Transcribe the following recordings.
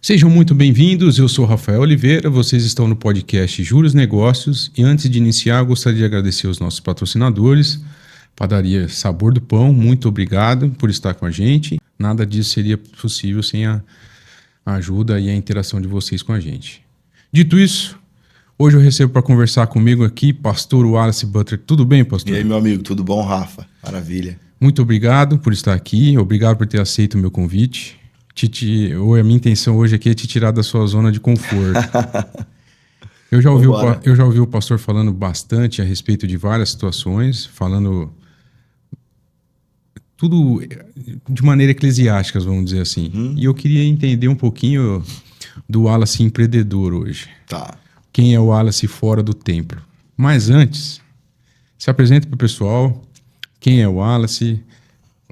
Sejam muito bem-vindos, eu sou Rafael Oliveira, vocês estão no podcast Juros Negócios e antes de iniciar eu gostaria de agradecer os nossos patrocinadores, Padaria Sabor do Pão, muito obrigado por estar com a gente, nada disso seria possível sem a ajuda e a interação de vocês com a gente. Dito isso, hoje eu recebo para conversar comigo aqui Pastor Wallace Butler, tudo bem, pastor? E aí, meu amigo, tudo bom, Rafa? Maravilha. Muito obrigado por estar aqui, obrigado por ter aceito o meu convite. A minha intenção hoje aqui é te tirar da sua zona de conforto. Eu já ouvi o pastor falando bastante a respeito de várias situações, falando tudo de maneira eclesiástica, vamos dizer assim. E eu queria entender um pouquinho do Wallace empreendedor hoje. Tá. Quem é o Wallace fora do templo. Mas antes, se apresenta para o pessoal. Quem é o Wallace?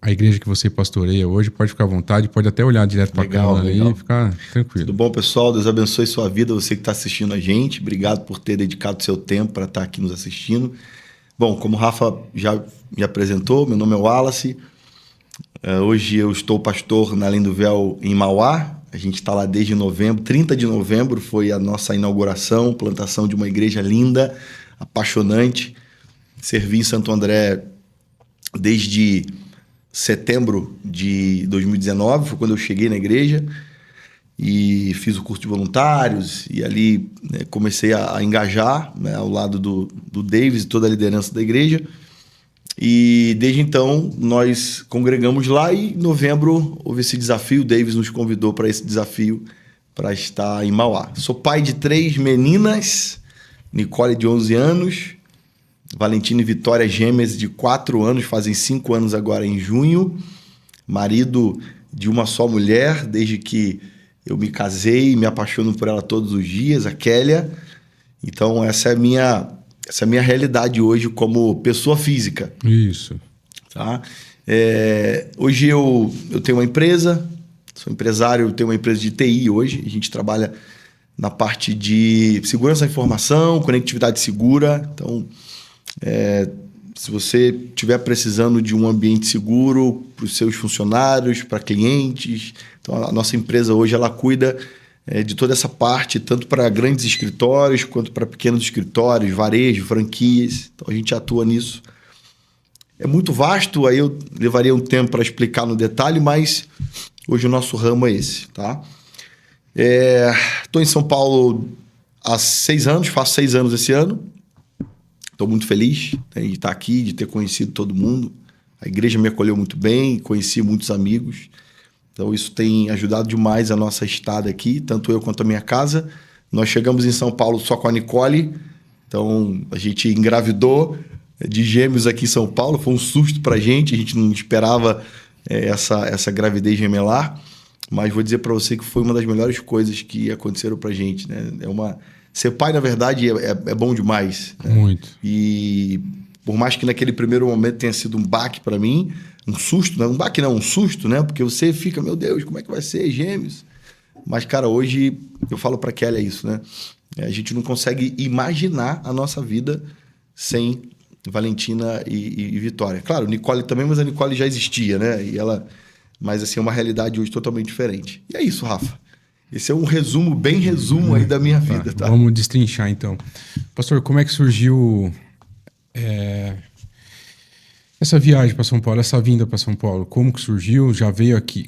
A igreja que você pastoreia hoje, pode ficar à vontade, pode até olhar direto para a câmera aí e ficar tranquilo. Tudo bom, pessoal? Deus abençoe sua vida, você que está assistindo a gente. Obrigado por ter dedicado seu tempo para estar aqui nos assistindo. Bom, como o Rafa já me apresentou, meu nome é Wallace. Hoje eu estou pastor na Além do Véu em Mauá. A gente está lá desde novembro. 30 de novembro foi a nossa inauguração, plantação de uma igreja linda, apaixonante. Servi em Santo André desde setembro de 2019, foi quando eu cheguei na igreja e fiz o curso de voluntários e ali comecei a engajar ao lado do Davis e toda a liderança da igreja. E desde então nós congregamos lá e em novembro houve esse desafio, o Davis nos convidou para esse desafio para estar em Mauá. Sou pai de 3 meninas, Nicole de 11 anos, Valentina e Vitória gêmeas de 4 anos, fazem 5 anos agora em junho. Marido de uma só mulher, desde que eu me casei, me apaixono por ela todos os dias, a Kélia. Então essa é a minha realidade hoje como pessoa física. Isso. Tá? Hoje eu tenho uma empresa, sou empresário, tenho uma empresa de TI hoje. A gente trabalha na parte de segurança da informação, conectividade segura. Então, se você estiver precisando de um ambiente seguro para os seus funcionários, para clientes, então a nossa empresa hoje ela cuida de toda essa parte, tanto para grandes escritórios quanto para pequenos escritórios, varejo, franquias. Então a gente atua nisso. É muito vasto, aí eu levaria um tempo para explicar no detalhe, mas hoje o nosso ramo é esse, tá? Estou em São Paulo há 6 anos, faço 6 anos esse ano. Estou muito feliz de estar aqui, de ter conhecido todo mundo. A igreja me acolheu muito bem, conheci muitos amigos. Então isso tem ajudado demais a nossa estada aqui, tanto eu quanto a minha casa. Nós chegamos em São Paulo só com a Nicole. Então a gente engravidou de gêmeos aqui em São Paulo. Foi um susto para a gente não esperava essa gravidez gemelar. Mas vou dizer para você que foi uma das melhores coisas que aconteceram para a gente, né? Ser pai, na verdade, é bom demais. Né? Muito. E por mais que naquele primeiro momento tenha sido um baque para mim, um susto, não um baque não, um susto, né? Porque você fica, meu Deus, como é que vai ser, gêmeos? Mas, cara, hoje eu falo para Kelly isso, né? A gente não consegue imaginar a nossa vida sem Valentina e Vitória. Claro, Nicole também, mas a Nicole já existia, né? Mas assim, é uma realidade hoje totalmente diferente. E é isso, Rafa. Esse é um resumo, bem resumo aí da minha vida, tá? Vamos destrinchar, então. Pastor, como é que surgiu essa viagem para São Paulo, essa vinda para São Paulo? Como que surgiu? Já veio aqui,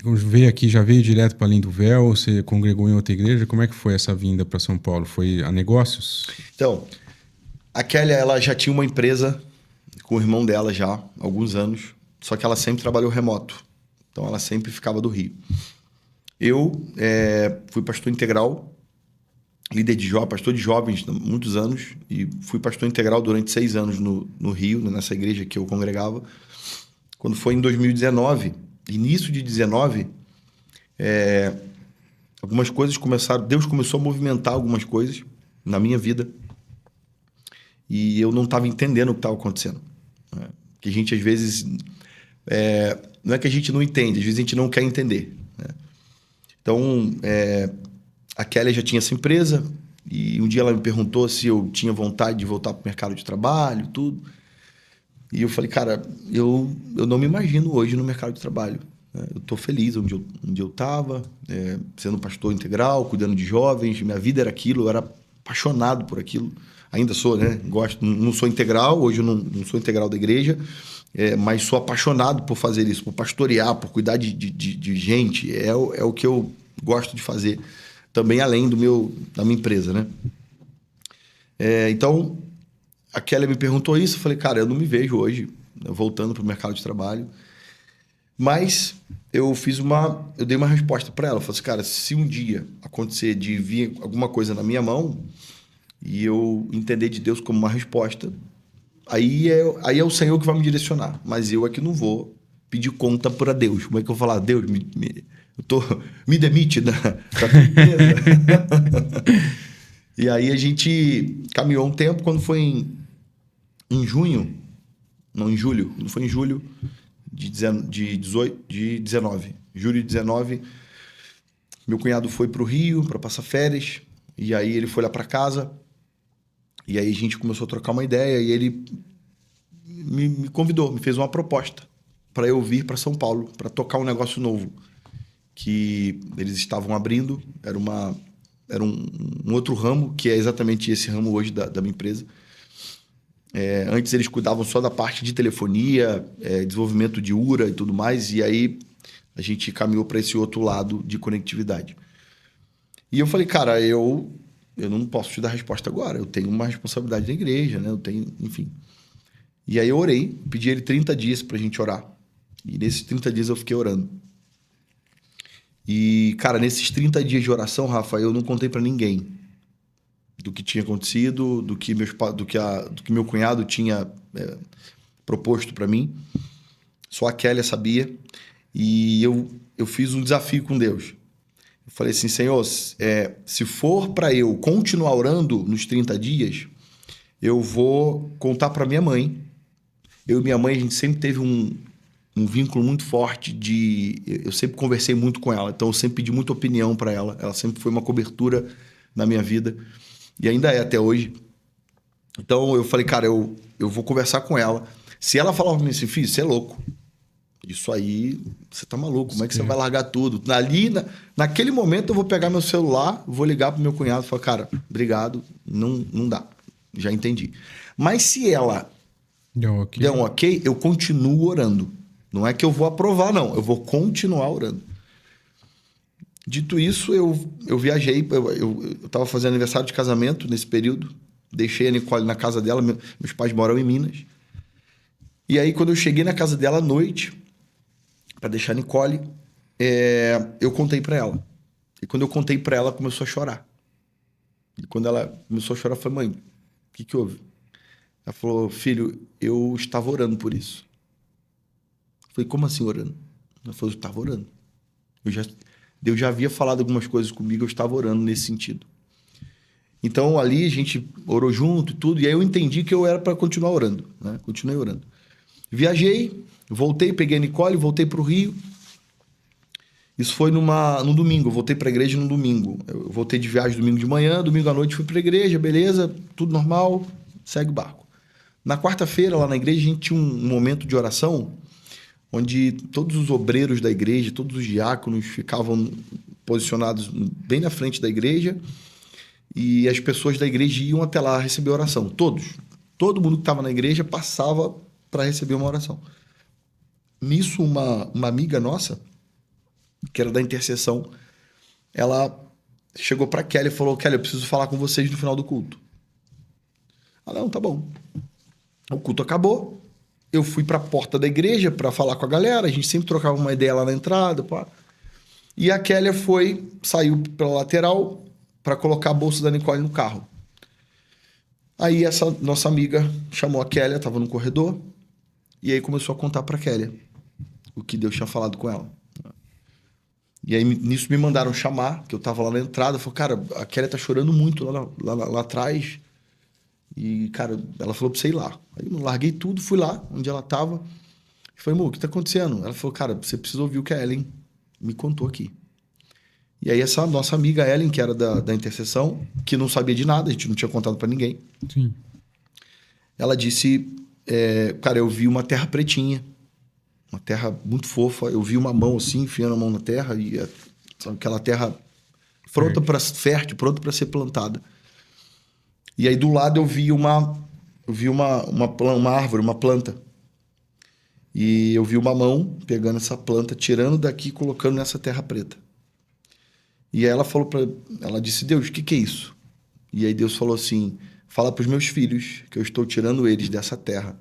já veio direto para Além do Véu? Você congregou em outra igreja? Como é que foi essa vinda para São Paulo? Foi a negócios? Então, a Kelly, ela já tinha uma empresa com o irmão dela já há alguns anos, só que ela sempre trabalhou remoto. Então, ela sempre ficava do Rio. Eu fui pastor integral, líder de jovens, pastor de jovens há muitos anos, e fui pastor integral durante 6 anos no Rio, nessa igreja que eu congregava. Quando foi em 2019, início de 2019, algumas coisas começaram, Deus começou a movimentar algumas coisas na minha vida, e eu não estava entendendo o que estava acontecendo. Né? Que a gente, às vezes, não é que a gente não entende, às vezes a gente não quer entender. Né? Então, a Kelly já tinha essa empresa e um dia ela me perguntou se eu tinha vontade de voltar para o mercado de trabalho, tudo. E eu falei, cara, eu não me imagino hoje no mercado de trabalho. Eu estou feliz onde eu estava, sendo pastor integral, cuidando de jovens. Minha vida era aquilo, eu era apaixonado por aquilo. Ainda sou, né? Gosto, não sou integral, hoje eu não sou integral da igreja, mas sou apaixonado por fazer isso, por pastorear, por cuidar de gente. É o que eu gosto de fazer, também além da minha empresa, né? Então, a Kelly me perguntou isso, eu falei, cara, eu não me vejo hoje voltando para o mercado de trabalho. Mas eu dei uma resposta para ela. Eu falei assim, cara, se um dia acontecer de vir alguma coisa na minha mão e eu entender de Deus como uma resposta, aí é o Senhor que vai me direcionar. Mas eu aqui não vou pedir conta para Deus. Como é que eu vou falar? Deus, me demite da tua empresa. E aí a gente caminhou um tempo. Quando foi em junho, não, em julho, não foi em julho de 19. Julho de 19, meu cunhado foi para o Rio para passar férias. E aí ele foi lá para casa. E aí a gente começou a trocar uma ideia. E ele me convidou, me fez uma proposta para eu vir para São Paulo para tocar um negócio novo que eles estavam abrindo. Era um outro ramo, que é exatamente esse ramo hoje da minha empresa. Antes eles cuidavam só da parte de telefonia, desenvolvimento de URA e tudo mais, e aí a gente caminhou para esse outro lado de conectividade. E eu falei, cara, eu não posso te dar resposta agora, eu tenho uma responsabilidade na igreja, né? Eu tenho, enfim. E aí eu orei, pedi ele 30 dias pra gente orar. E nesses 30 dias eu fiquei orando. E, cara, nesses 30 dias de oração, Rafa, eu não contei para ninguém do que tinha acontecido, do que meu cunhado tinha proposto para mim. Só a Kelly sabia. E eu fiz um desafio com Deus. Eu falei assim, Senhor, se for para eu continuar orando nos 30 dias, eu vou contar para minha mãe. Eu e minha mãe, a gente sempre teve um vínculo muito forte eu sempre conversei muito com ela, então eu sempre pedi muita opinião para ela. Ela sempre foi uma cobertura na minha vida. E ainda é até hoje. Então eu falei, cara, eu vou conversar com ela. Se ela falar pra mim assim, filho, você é louco. Isso aí, você tá maluco. Como é que você vai largar tudo? Naquele momento eu vou pegar meu celular, vou ligar pro meu cunhado e falar, cara, obrigado, não dá. Já entendi. Mas se ela der um ok, eu continuo orando. Não é que eu vou aprovar, não. Eu vou continuar orando. Dito isso, eu viajei, eu estava fazendo aniversário de casamento nesse período, deixei a Nicole na casa dela, meus pais moram em Minas. E aí, quando eu cheguei na casa dela à noite, para deixar a Nicole, eu contei para ela. E quando eu contei para ela, ela começou a chorar. E quando ela começou a chorar, eu falei, mãe, o que houve? Ela falou, filho, eu estava orando por isso. Eu falei, como assim orando? Ela falou, eu estava orando. Deus já havia falado algumas coisas comigo, eu estava orando nesse sentido. Então, ali a gente orou junto e tudo, e aí eu entendi que eu era para continuar orando, né? Continuei orando. Viajei, voltei, peguei a Nicole, voltei para o Rio. Isso foi num domingo, eu voltei para a igreja num domingo. Eu voltei de viagem domingo de manhã, domingo à noite fui para a igreja, beleza, tudo normal, segue o barco. Na quarta-feira, lá na igreja, a gente tinha um momento de oração onde todos os obreiros da igreja, todos os diáconos ficavam posicionados bem na frente da igreja e as pessoas da igreja iam até lá receber oração. Todo mundo que estava na igreja passava para receber uma oração. Nisso, uma amiga nossa, que era da intercessão, ela chegou para Kelly e falou, Kelly, eu preciso falar com vocês no final do culto. Ah, não, tá bom. O culto acabou. Eu fui para a porta da igreja para falar com a galera. A gente sempre trocava uma ideia lá na entrada. Pá. E a Kelly saiu pela lateral para colocar a bolsa da Nicole no carro. Aí essa nossa amiga chamou a Kelly, estava no corredor, e aí começou a contar para a Kelly o que Deus tinha falado com ela. E aí nisso me mandaram chamar, que eu estava lá na entrada. Falei, cara, a Kelly tá chorando muito lá atrás. E, cara, ela falou pra você ir lá. Aí eu larguei tudo, fui lá, onde ela tava. E falei, amor, o que tá acontecendo? Ela falou, cara, você precisa ouvir o que a Ellen me contou aqui. E aí essa nossa amiga Ellen, que era da intercessão, que não sabia de nada, a gente não tinha contado pra ninguém. Sim. Ela disse, cara, eu vi uma terra pretinha uma terra muito fofa. Eu vi uma mão assim, enfiando a mão na terra, e sabe, aquela terra pronta para fértil, pronta para ser plantada. E aí do lado eu vi uma árvore, uma planta. E eu vi uma mão pegando essa planta, tirando daqui e colocando nessa terra preta. E aí ela disse: Deus, o que é isso? E aí Deus falou assim: fala para os meus filhos que eu estou tirando eles dessa terra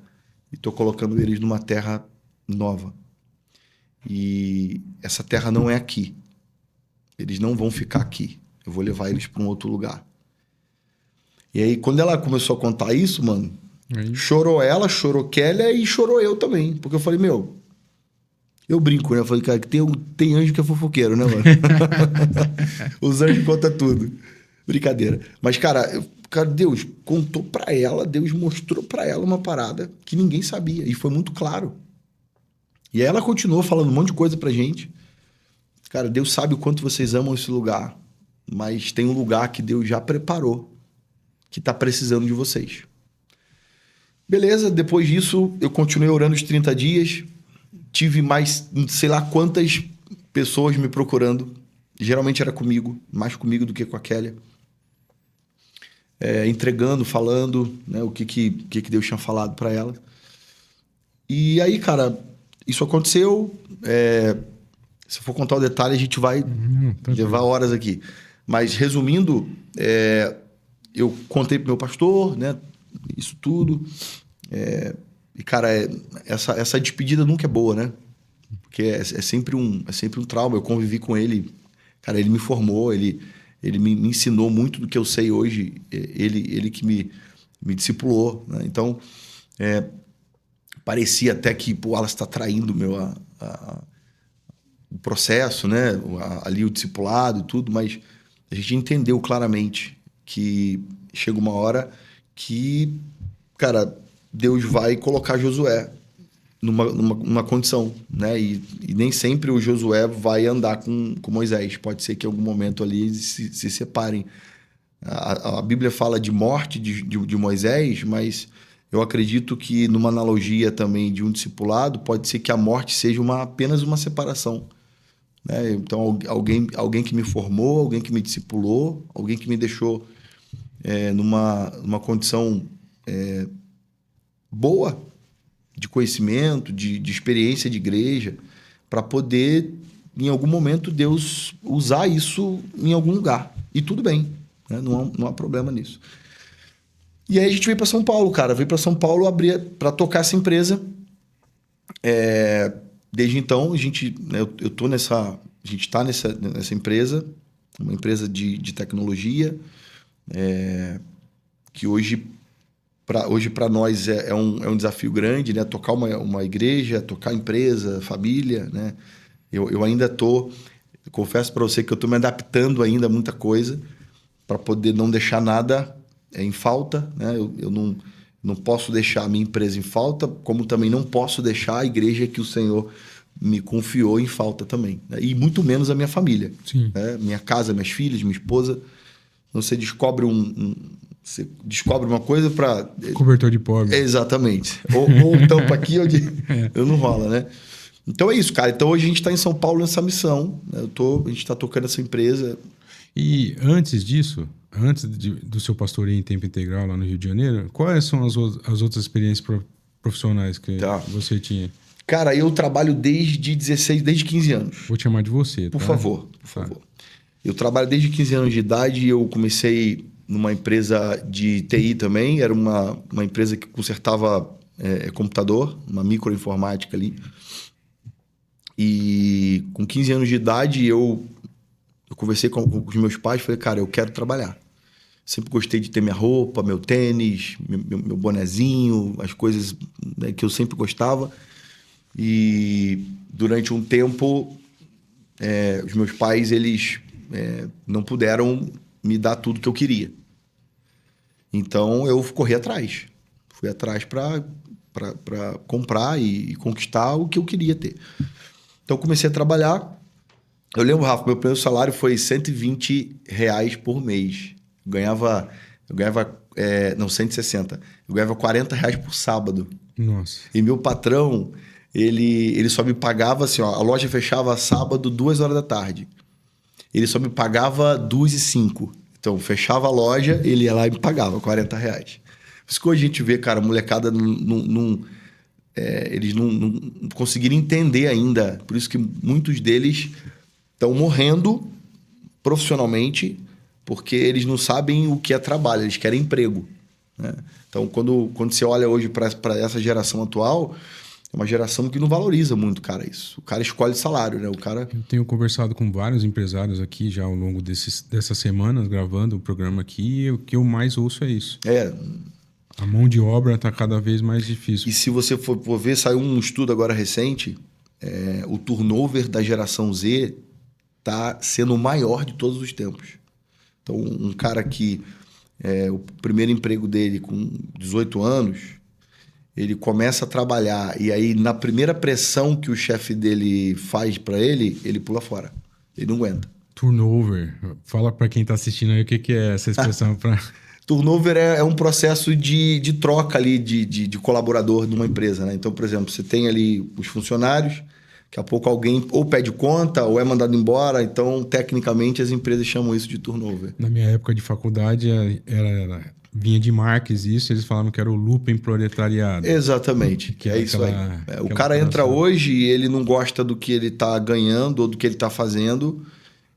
e estou colocando eles numa terra nova. E essa terra não é aqui. Eles não vão ficar aqui. Eu vou levar eles para um outro lugar. E aí, quando ela começou a contar isso, mano, chorou ela, chorou Kélia e chorou eu também. Porque eu falei, eu brinco, né? Eu falei, cara, que tem anjo que é fofoqueiro, né, mano? Os anjos contam tudo. Brincadeira. Mas, cara, Deus contou pra ela, Deus mostrou pra ela uma parada que ninguém sabia. E foi muito claro. E aí ela continuou falando um monte de coisa pra gente. Cara, Deus sabe o quanto vocês amam esse lugar. Mas tem um lugar que Deus já preparou, que tá precisando de vocês. Beleza, depois disso, eu continuei orando os 30 dias. Tive mais, sei lá quantas pessoas me procurando. Geralmente era comigo, mais comigo do que com a Kélia. Entregando, falando, né, o que Deus tinha falado para ela. E aí, cara, isso aconteceu. Se for contar o detalhe, a gente vai levar horas aqui. Mas, resumindo, eu contei pro meu pastor, né, isso tudo. E, cara, essa despedida nunca é boa, né? Porque é sempre um trauma. Eu convivi com ele. Cara, ele me formou, ele me ensinou muito do que eu sei hoje. Ele que me discipulou, né? Então, parecia até que o Wallace está traindo o processo, né? Ali o discipulado e tudo, mas a gente entendeu claramente que chega uma hora que, cara, Deus vai colocar Josué numa condição, né? E nem sempre o Josué vai andar com Moisés. Pode ser que em algum momento ali eles se separem. A Bíblia fala de morte de Moisés, mas eu acredito que numa analogia também de um discipulado, pode ser que a morte seja apenas uma separação, né? Então, alguém que me formou, alguém que me discipulou, alguém que me deixou numa condição boa, de conhecimento, de experiência de igreja, para poder, em algum momento, Deus usar isso em algum lugar. E tudo bem, né? Não há problema nisso. E aí a gente veio para São Paulo, cara. Veio para São Paulo abrir para tocar essa empresa. Desde então, a gente está nessa empresa, uma empresa de tecnologia, que hoje para nós é um desafio grande, né? Tocar uma igreja, tocar empresa, família, né? Eu ainda confesso para você que eu estou me adaptando ainda a muita coisa para poder não deixar nada em falta, né? Eu não posso deixar a minha empresa em falta, como também não posso deixar a igreja que o Senhor me confiou em falta também, né? E muito menos a minha família. Sim. Né? Minha casa, minhas filhas, minha esposa. Você descobre você descobre uma coisa para... Cobertor de pobre. Exatamente. Ou tampa aqui, ou não rola, né? Então é isso, cara. Então hoje a gente está em São Paulo nessa missão, né? A gente está tocando essa empresa. E antes disso, do seu pastoreio em tempo integral lá no Rio de Janeiro, quais são as outras experiências profissionais que você tinha? Cara, eu trabalho desde 15 anos. Vou te chamar de você, Por favor. Eu trabalho desde 15 anos de idade e eu comecei numa empresa de TI também. Era uma empresa que consertava computador, uma microinformática ali. E com 15 anos de idade eu conversei com os meus pais e falei, cara, eu quero trabalhar. Sempre gostei de ter minha roupa, meu tênis, meu bonezinho, as coisas, né, que eu sempre gostava. E durante um tempo, os meus pais, eles não puderam me dar tudo que eu queria. Então, eu corri atrás. Fui atrás para comprar e conquistar o que eu queria ter. Então, comecei a trabalhar. Eu lembro, Rafa, meu primeiro salário foi R$120 por mês. Eu ganhava 160. Eu ganhava R$40 por sábado. Nossa. E meu patrão, ele só me pagava assim, ó, a loja fechava sábado, 2 horas da tarde. Ele só me pagava 2h05. Então, fechava a loja, ele ia lá e me pagava R$ 40. Por isso que hoje a gente vê, cara, a molecada eles não conseguiram entender ainda. Por isso que muitos deles estão morrendo profissionalmente, porque eles não sabem o que é trabalho, eles querem emprego, né? Então, quando você olha hoje para essa geração atual, é uma geração que não valoriza muito, cara, isso. O cara escolhe salário, né? O cara... Eu tenho conversado com vários empresários aqui já ao longo dessas semanas, gravando o programa aqui, e o que eu mais ouço é isso. A mão de obra está cada vez mais difícil. E se você for ver, saiu um estudo agora recente, o turnover da geração Z está sendo o maior de todos os tempos. Então, um cara que o primeiro emprego dele com 18 anos, ele começa a trabalhar e aí na primeira pressão que o chefe dele faz para ele pula fora. Ele não aguenta. Turnover. Fala para quem está assistindo aí o que é essa expressão. Turnover é um processo de troca ali de colaborador numa empresa, né? Então, por exemplo, você tem ali os funcionários, daqui a pouco alguém ou pede conta ou é mandado embora. Então, tecnicamente, as empresas chamam isso de turnover. Na minha época de faculdade, vinha de Marx isso, eles falavam que era o lumpen proletariado. Exatamente, que é isso aí. O cara entra hoje e ele não gosta do que ele está ganhando ou do que ele está fazendo,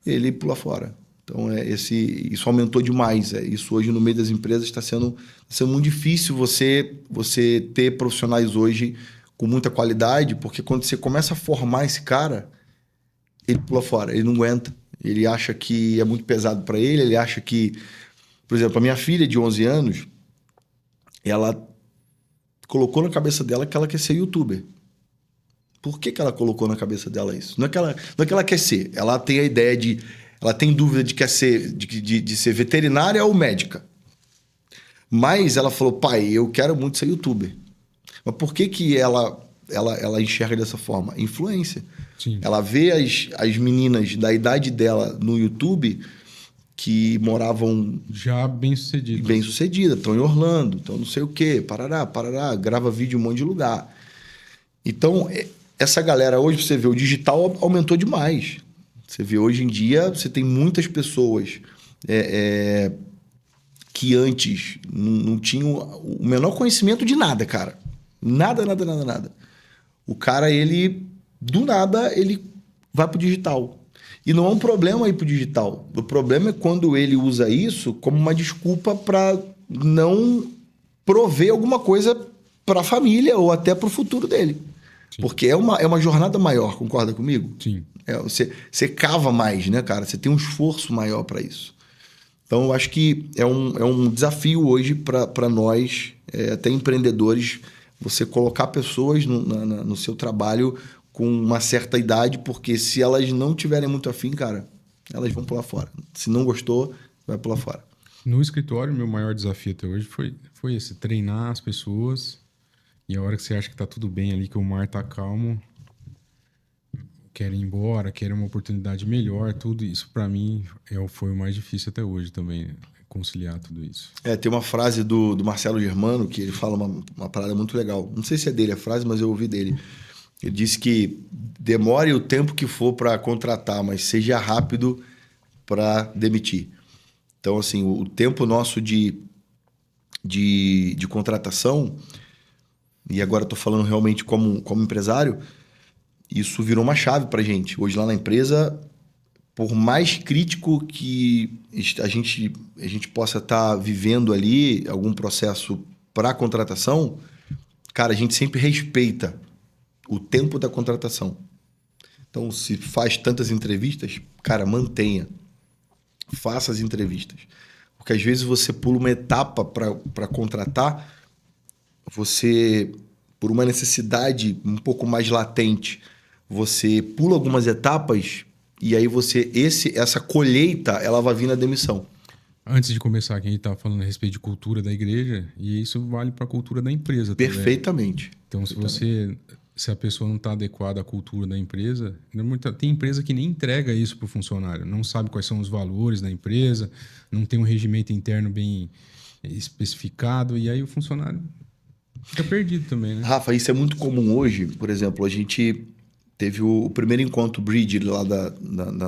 ele pula fora. Então, isso aumentou demais. Isso hoje no meio das empresas está sendo muito difícil você ter profissionais hoje com muita qualidade, porque quando você começa a formar esse cara, ele pula fora, ele não aguenta. Ele acha que é muito pesado para ele acha que... Por exemplo, a minha filha de 11 anos, ela colocou na cabeça dela que ela quer ser youtuber. Por que ela colocou na cabeça dela isso? Não é que ela quer ser. Ela tem a ideia de... Ela tem dúvida de ser veterinária ou médica. Mas ela falou, pai, eu quero muito ser youtuber. Mas por que ela enxerga dessa forma? Influência. Sim. Ela vê as meninas da idade dela no YouTube que moravam... Já bem-sucedidas. Bem-sucedidas. Estão em Orlando, estão não sei o quê. Parará, grava vídeo em um monte de lugar. Então, essa galera hoje, você vê, o digital aumentou demais. Você vê, hoje em dia, você tem muitas pessoas que antes não tinham o menor conhecimento de nada, cara. Nada. O cara, do nada, ele vai pro digital. E não é um problema ir pro digital. O problema é quando ele usa isso como uma desculpa para não prover alguma coisa para a família ou até para o futuro dele. Sim. Porque é uma jornada maior, concorda comigo? Sim. Você cava mais, né, cara? Você tem um esforço maior para isso. Então, eu acho que é um desafio hoje para nós, até empreendedores, você colocar pessoas no seu trabalho com uma certa idade, porque se elas não tiverem muito afim, cara, elas vão pular fora. Se não gostou, vai pular fora. No escritório, meu maior desafio até hoje foi esse, treinar as pessoas, e a hora que você acha que tá tudo bem ali, que o mar tá calmo, querem ir embora, querem uma oportunidade melhor, tudo isso para mim foi o mais difícil até hoje também, conciliar tudo isso. Tem uma frase do Marcelo Germano que ele fala uma parada muito legal. Não sei se é dele a frase, mas eu ouvi dele. Ele disse que demore o tempo que for para contratar, mas seja rápido para demitir. Então, assim, o tempo nosso de contratação, e agora estou falando realmente como empresário, isso virou uma chave para a gente. Hoje lá na empresa, por mais crítico que a gente possa estar vivendo ali algum processo para contratação, cara, a gente sempre respeita o tempo da contratação. Então, se faz tantas entrevistas, cara, mantenha. Faça as entrevistas. Porque às vezes você pula uma etapa para contratar, você, por uma necessidade um pouco mais latente, você pula algumas etapas e aí essa colheita, ela vai vir na demissão. Antes de começar, aqui a gente estava falando a respeito de cultura da igreja, e isso vale para a cultura da empresa também. Perfeitamente. Então, se a pessoa não está adequada à cultura da empresa, tem empresa que nem entrega isso para o funcionário, não sabe quais são os valores da empresa, não tem um regimento interno bem especificado, e aí o funcionário Fica perdido também, né? Rafa, isso é muito comum hoje. Por exemplo, a gente teve o primeiro encontro Bridge lá da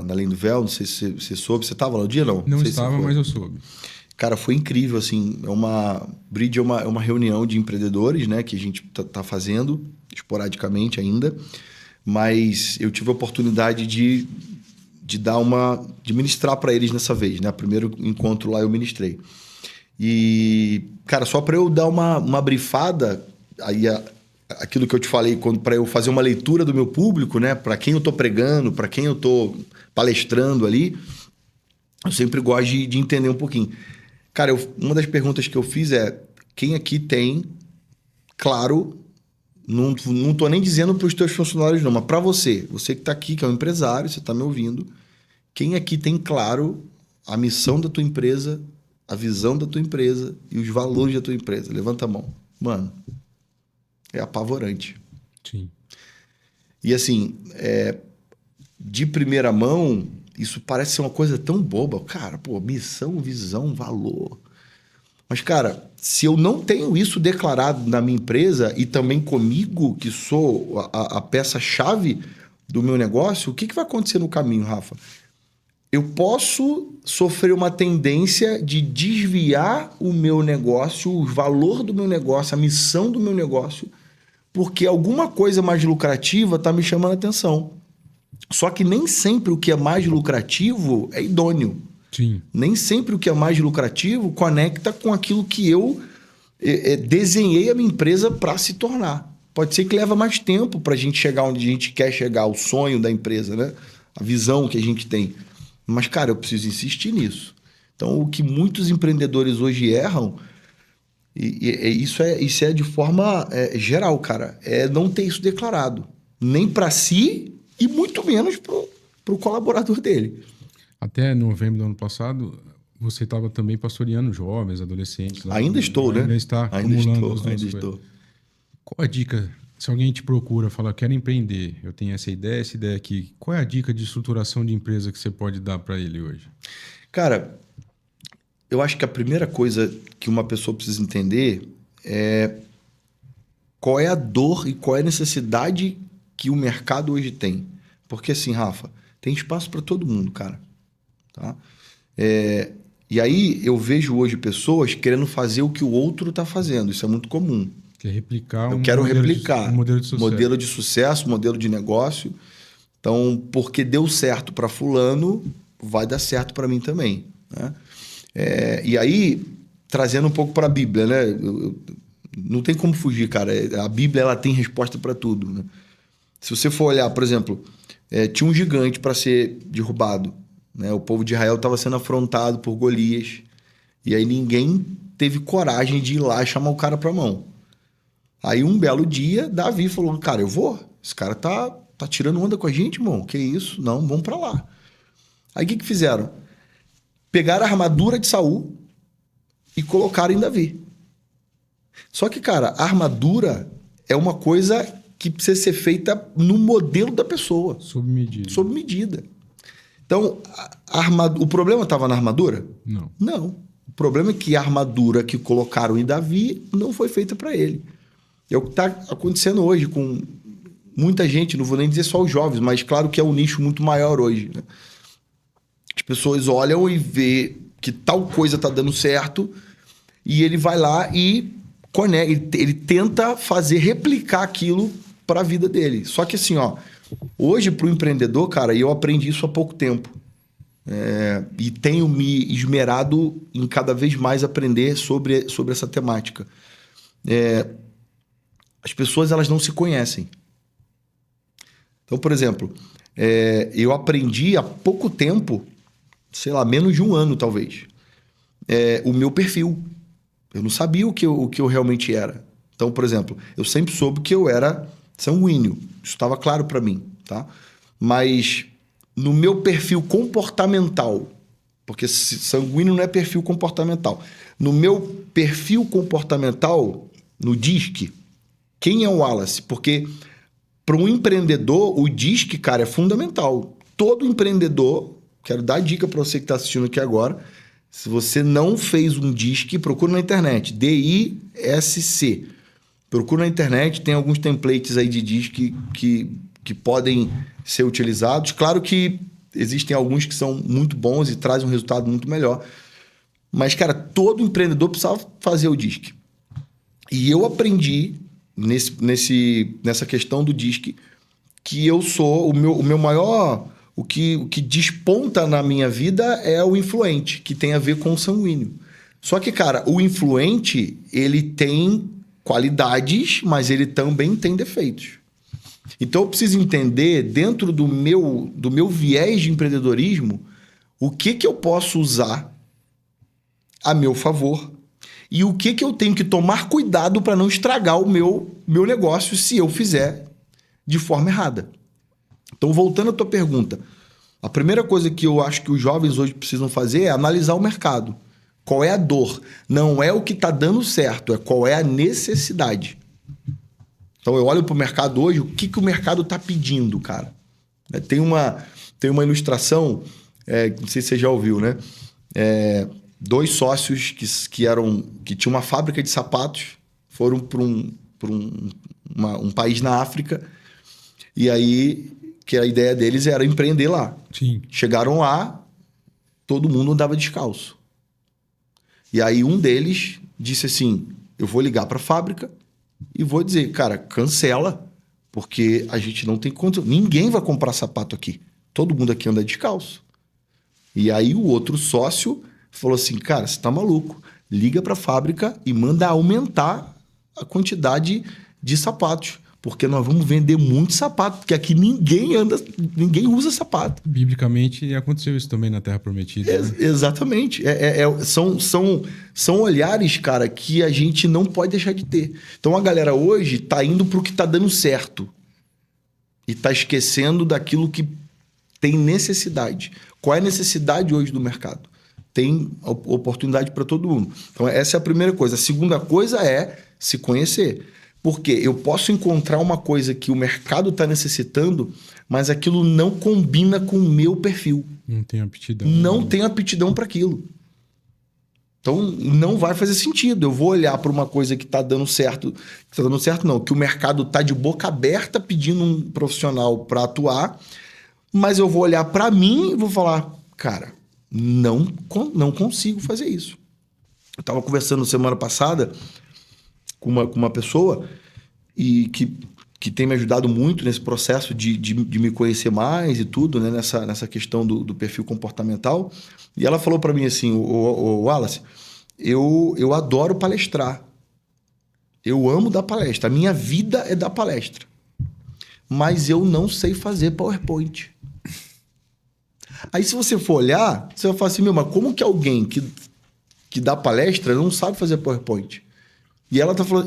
Além do Véu. Não sei se você soube. Você estava lá no dia, não? Não sei estava, mas eu soube. Cara, foi incrível, assim. Bridge é uma reunião de empreendedores, né? Que a gente tá fazendo esporadicamente ainda. Mas eu tive a oportunidade de ministrar para eles nessa vez, né? Primeiro encontro lá eu ministrei. E, cara, só para eu dar uma brifada, aí aquilo que eu te falei, para eu fazer uma leitura do meu público, né? Para quem eu tô pregando, para quem eu tô palestrando ali, eu sempre gosto de entender um pouquinho. Cara, uma das perguntas que eu fiz é: quem aqui tem, claro, não tô nem dizendo para os teus funcionários não, mas para você que tá aqui, que é um empresário, você tá me ouvindo, quem aqui tem claro a missão da tua empresa, a visão da tua empresa e os valores da tua empresa? Levanta a mão. Mano, é apavorante. Sim. E assim, de primeira mão, isso parece ser uma coisa tão boba. Cara, pô, missão, visão, valor. Mas, cara, se eu não tenho isso declarado na minha empresa e também comigo, que sou a peça-chave do meu negócio, o que vai acontecer no caminho, Rafa? Eu posso sofrer uma tendência de desviar o meu negócio, o valor do meu negócio, a missão do meu negócio, porque alguma coisa mais lucrativa está me chamando a atenção. Só que nem sempre o que é mais lucrativo é idôneo. Sim. Nem sempre o que é mais lucrativo conecta com aquilo que eu desenhei a minha empresa para se tornar. Pode ser que leva mais tempo para a gente chegar onde a gente quer chegar, o sonho da empresa, né? A visão que a gente tem. Mas, cara, eu preciso insistir nisso. Então, o que muitos empreendedores hoje erram, isso é de forma geral, cara, é não ter isso declarado. Nem para si e muito menos para o colaborador dele. Até novembro do ano passado, você estava também pastoreando jovens, adolescentes. Lá, ainda estou, né? Ainda está acumulando os nossos coisas. Qual a dica? Se alguém te procura, fala, quero empreender, eu tenho essa ideia aqui, qual é a dica de estruturação de empresa que você pode dar para ele hoje? Cara, eu acho que a primeira coisa que uma pessoa precisa entender é qual é a dor e qual é a necessidade que o mercado hoje tem. Porque assim, Rafa, tem espaço para todo mundo, cara. Tá? E aí eu vejo hoje pessoas querendo fazer o que o outro está fazendo. Isso é muito comum. Quer replicar Eu quero replicar um modelo de sucesso. Modelo de sucesso, modelo de negócio. Então, porque deu certo para fulano, vai dar certo para mim também. Né? E aí, trazendo um pouco para a Bíblia, né? Não tem como fugir, cara. A Bíblia ela tem resposta para tudo. Né? Se você for olhar, por exemplo, tinha um gigante para ser derrubado. Né? O povo de Israel estava sendo afrontado por Golias. E aí ninguém teve coragem de ir lá e chamar o cara para a mão. Aí um belo dia, Davi falou, cara, eu vou. Esse cara tá tirando onda com a gente, irmão. Que isso? Não, vamos para lá. Aí o que fizeram? Pegaram a armadura de Saul e colocaram em Davi. Só que, cara, a armadura é uma coisa que precisa ser feita no modelo da pessoa. Sob medida. Sob medida. Então, o problema estava na armadura? Não. Não. O problema é que a armadura que colocaram em Davi não foi feita para ele. É o que está acontecendo hoje com muita gente, não vou nem dizer só os jovens, mas claro que é um nicho muito maior hoje. Né? As pessoas olham e vê que tal coisa está dando certo e ele vai lá e conecta, ele tenta replicar aquilo para a vida dele. Só que assim, hoje para o empreendedor, cara, eu aprendi isso há pouco tempo. E tenho me esmerado em cada vez mais aprender sobre essa temática. As pessoas elas não se conhecem. Então, por exemplo, eu aprendi há pouco tempo, sei lá, menos de um ano talvez, o meu perfil. Eu não sabia o que eu realmente era. Então, por exemplo, eu sempre soube que eu era sanguíneo. Isso estava claro para mim, tá? Mas no meu perfil comportamental, porque sanguíneo não é perfil comportamental. No meu perfil comportamental, no DISC, quem é o Wallace? Porque para um empreendedor, o DISC, cara, é fundamental. Todo empreendedor, quero dar dica para você que está assistindo aqui agora, se você não fez um DISC, procura na internet, DISC. procura na internet, tem alguns templates aí de DISC que podem ser utilizados. Claro que existem alguns que são muito bons e trazem um resultado muito melhor. Mas, cara, todo empreendedor precisava fazer o DISC. E eu aprendi nessa questão do DISC que eu sou o meu maior... O que desponta na minha vida é o influente, que tem a ver com o sanguíneo. Só que, cara, o influente, ele tem qualidades, mas ele também tem defeitos. Então, eu preciso entender, dentro do meu viés de empreendedorismo, o que eu posso usar a meu favor e o que eu tenho que tomar cuidado para não estragar o meu negócio se eu fizer de forma errada. Então, voltando à tua pergunta, a primeira coisa que eu acho que os jovens hoje precisam fazer é analisar o mercado. Qual é a dor? Não é o que está dando certo, é qual é a necessidade. Então, eu olho para o mercado hoje, o que o mercado está pedindo, cara? Tem uma ilustração, não sei se você já ouviu, né? Dois sócios que tinham uma fábrica de sapatos foram para um país na África e aí que a ideia deles era empreender lá. Sim. Chegaram lá, todo mundo andava descalço. E aí um deles disse assim, eu vou ligar para a fábrica e vou dizer, cara, cancela, porque a gente não tem conta. Ninguém vai comprar sapato aqui. Todo mundo aqui anda descalço. E aí o outro sócio falou assim, cara, você tá maluco. Liga para a fábrica e manda aumentar a quantidade de sapatos. Porque nós vamos vender muito sapato, porque aqui ninguém usa sapato. Biblicamente aconteceu isso também na Terra Prometida. Né? Exatamente. São olhares, cara, que a gente não pode deixar de ter. Então a galera hoje tá indo pro que tá dando certo. E tá esquecendo daquilo que tem necessidade. Qual é a necessidade hoje do mercado? Tem oportunidade para todo mundo. Então essa é a primeira coisa. A segunda coisa é se conhecer. Porque eu posso encontrar uma coisa que o mercado está necessitando, mas aquilo não combina com o meu perfil. Não tem aptidão. Não tem aptidão para aquilo. Então, não vai fazer sentido. Eu vou olhar para uma coisa que está dando certo. Que está dando certo, não. Que o mercado está de boca aberta pedindo um profissional para atuar, mas eu vou olhar para mim e vou falar, cara, não consigo fazer isso. Eu estava conversando semana passada com uma pessoa e que tem me ajudado muito nesse processo de me conhecer mais e tudo, né? Nessa questão do perfil comportamental. E ela falou para mim assim, o Wallace, eu adoro palestrar. Eu amo dar palestra. A minha vida é dar palestra. Mas eu não sei fazer PowerPoint. Aí se você for olhar, você vai falar assim, mas como que alguém que dá palestra não sabe fazer PowerPoint? E ela falou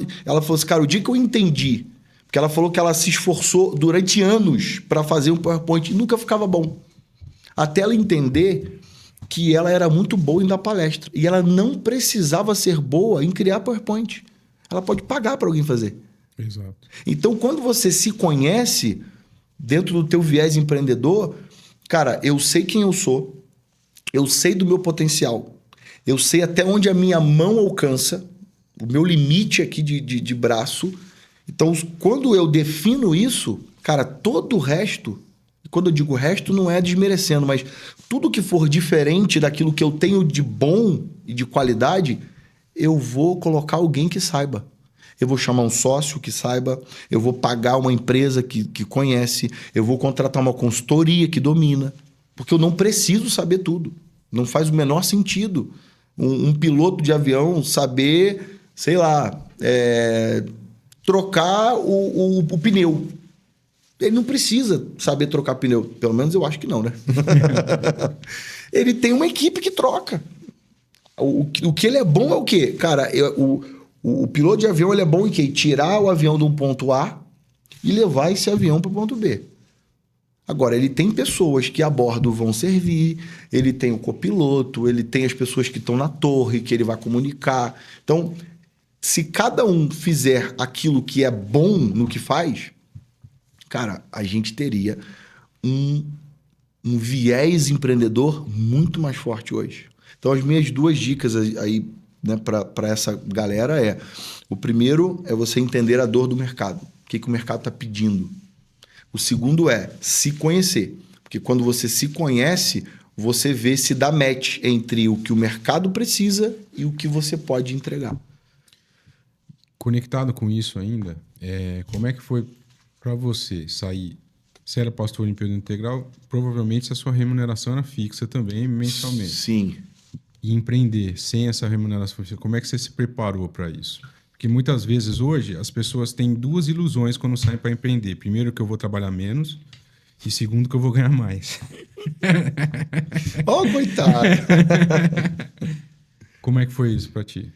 assim, cara, o dia que eu entendi, porque ela falou que ela se esforçou durante anos para fazer um PowerPoint e nunca ficava bom. Até ela entender que ela era muito boa em dar palestra. E ela não precisava ser boa em criar PowerPoint. Ela pode pagar para alguém fazer. Exato. Então, quando você se conhece dentro do teu viés empreendedor, cara, eu sei quem eu sou, eu sei do meu potencial, eu sei até onde a minha mão alcança, o meu limite aqui de braço. Então, quando eu defino isso, cara, todo o resto, quando eu digo resto, não é desmerecendo, mas tudo que for diferente daquilo que eu tenho de bom e de qualidade, eu vou colocar alguém que saiba. Eu vou chamar um sócio que saiba, eu vou pagar uma empresa que conhece, eu vou contratar uma consultoria que domina, porque eu não preciso saber tudo. Não faz o menor sentido um piloto de avião saber, sei lá, trocar o pneu. Ele não precisa saber trocar pneu. Pelo menos eu acho que não, né? Ele tem uma equipe que troca. O que ele é bom é o quê? Cara, o piloto de avião ele é bom em quê? Tirar o avião de um ponto A e levar esse avião para o ponto B. Agora, ele tem pessoas que a bordo vão servir, ele tem o copiloto, ele tem as pessoas que estão na torre, que ele vai comunicar. Então, se cada um fizer aquilo que é bom no que faz, cara, a gente teria um viés empreendedor muito mais forte hoje. Então, as minhas duas dicas aí né, para essa galera é: o primeiro é você entender a dor do mercado. O que o mercado está pedindo. O segundo é se conhecer. Porque quando você se conhece, você vê se dá match entre o que o mercado precisa e o que você pode entregar. Conectado com isso ainda, como é que foi para você sair? Você era pastor em período integral, provavelmente a sua remuneração era fixa também, mensalmente. Sim. E empreender sem essa remuneração fixa, como é que você se preparou para isso? Porque muitas vezes hoje as pessoas têm duas ilusões quando saem para empreender. Primeiro, que eu vou trabalhar menos, e segundo, que eu vou ganhar mais. Oh, coitado! Como é que foi isso para ti?